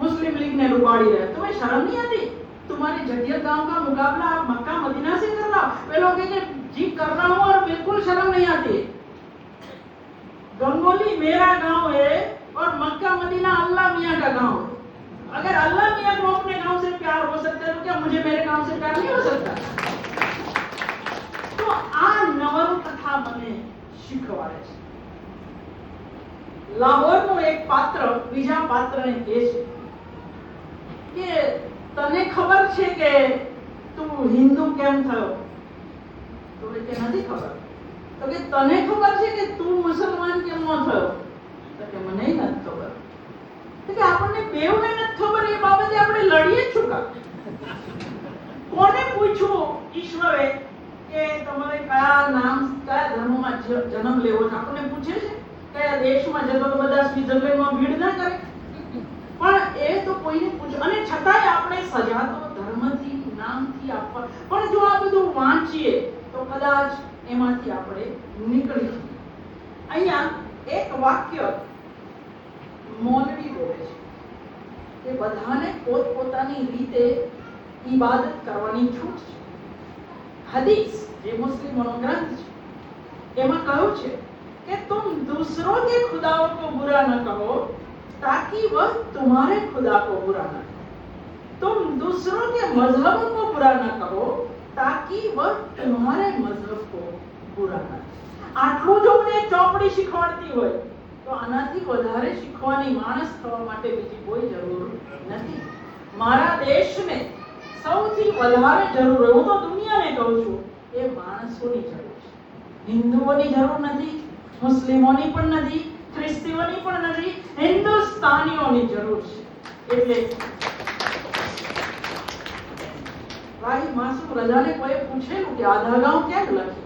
मुस्लिम लीग ने डुबाड़ी रहे, तुम्हें शर्म नहीं आती? तुम्हारे जटिया गांव का मुकाबला आप मक्का मदीना से कर रहा हो. वे लोग कहेंगे जी कर रहा हूं और बिल्कुल शर्म नहीं आती. गंगोली मेरा गांव है और मक्का मदीना अल्लाह मियां का गांव है. अगर अल्लाह मियां को अपने गांव से प्यार हो सकता है तो क्या मुझे मेरे गांव से प्यार नहीं हो सकता? तो आ नवलकथा મને શીખવાડે છે. લાહોરનો એક પાત્ર બીજા પાત્રને કહે છે કે તને ખબર છે કે તું હિન્દુ કેમ થયો? તો કે નથી ખબર. તો કે તને ખબર છે કે તું મુસલમાન કેમ ન થયો? તો કે મને નથી ખબર. તો કે આપણને બેવને નથી ખબર, એ બાબતે આપણે લડીએ છું કા? કોને પૂછ્યું ઈશ્વરે કે તમારે કયા નામ કયા ધર્મમાં જન્મ લેવો છે? આપણને પૂછે છે કયા દેશમાં જતો તો બધા સ્વિટ્ઝરલેન્ડમાં ભીડ ના કરે? પણ એ તો કોઈને પૂછો. અને છતાંય આપણે સજા તો ધર્મથી નામથી આપવા. પણ જો આ બધું વાંચીએ તો કદાચ એમાંથી આપણે નીકળી જઈએ. અહીંયા એક વાક્ય મૌલવી બોલે છે કે બધાને પોતપોતાની રીતે ઇબાદત કરવાની છૂટ છે. હદીસ જે મુસ્લિમોનો ગ્રંથ છે એમાં કહ્યું છે कि तुम दूसरों के खुदाओं को बुरा न कहो ताकि वह तुम्हारे खुदा को बुरा न करे. तुम दूसरों के मजहब को बुरा न कहो ताकि वह तुम्हारे मजहब को बुरा न करे. આટલું જો મને ચોપડી શીખવાડતી હોય તો આનાથી વધારે શીખવાની માણસ થવા માટે બીજી કોઈ જરૂર નથી. મારા દેશને સૌથી વધારે જરૂર હોય, હું તો દુનિયાને કહું છું, એ માણસોની જરૂર છે. હિન્દુઓની જરૂર નથી, મુસ્લિમોની પણ નથી, ખ્રિસ્તીઓની પણ નથી, હિન્દુસ્તાનીઓની જરૂર છે. એટલે भाई मासूम रजा ने कोई पूछेलू कि आधा गांव क्या लगे?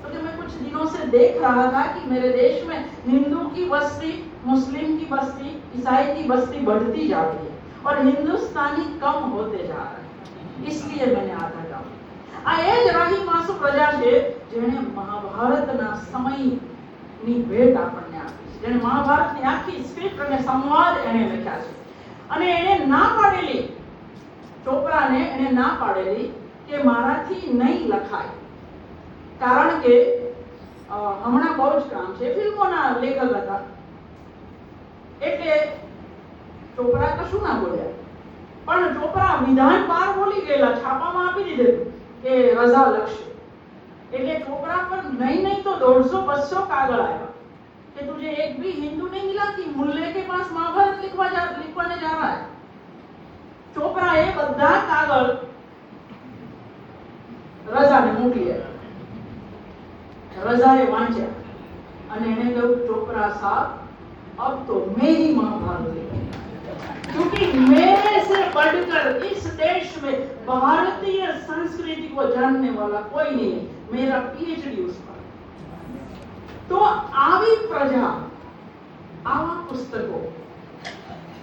तो कि मैं कुछ दिनों से देख रहा था कि मेरे देश में हिंदू की बस्ती, मुस्लिम की बस्ती, ईसाई की बस्ती बढ़ती जा रही है और हिंदुस्तानी कम होते जा रहे हैं. इसलिए मैंने आधा गांव आ એ જ રાહી માસુ પ્રજા છે જેણે મહાભારતના સમયની ભેટ આપણને આપી છે, જેણે મહાભારતની આખી સ્ક્રિપ્ટ અને સંવાદ એને લખ્યા છે. અને એને ના પાડેલી ચોપરાને એને ના પાડેલી કે મારાથી નહીં લખાય, કારણ કે હમણાં બહુ જ કામ છે, ફિલ્મોના લેખક હતા એટલે ચોપરા કશું ના બોલ્યા. પણ ચોપરા વિધાન પાર બોલી ગયેલા, છાપામાં આપી દીધેલું કે રઝા લખશે. એટલે ચોપરા પર નહીં તો 150-200 કાગળ આવ્યા कि तुझे एक भी हिंदू नहीं मिला कि मुल्ले के पास महाभारत लिखवाने जा रहा है. ચોપરાએ બધા કાગળ રજાને મોકલી આપ્યા. રજાએ વાંચ્યા અને એને કહ્યું, ચોપરા સાहब, अब तो मेरी महाभारत है, क्योंकि मेरे से बढ़कर इस देश में भारतीय संस्कृति को जानने वाला कोई नहीं है. मेरा पीएचडी उस पर. तो આવી પ્રજા, આવા પુસ્તકો,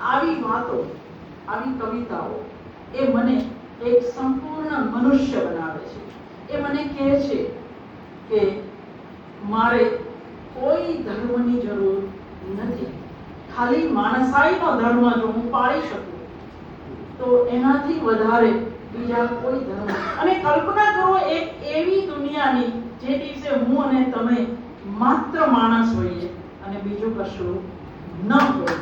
આવી વાતો, આવી કવિતાઓ એ મને એક સંપૂર્ણ મનુષ્ય બનાવે છે. એ મને કહે છે કે મારે કોઈ ધર્મની જરૂર નથી. ખાલી માણસાઈનો ધર્મ જો હું પાળી શકું તો એનાથી વધારે બીજા કોઈ ધર્મ. અને કલ્પના કરો એક એવી દુનિયાની જે દિવસે હું અને તમે માત્ર માણસ હોઈએ અને બીજું કશું ન હોય.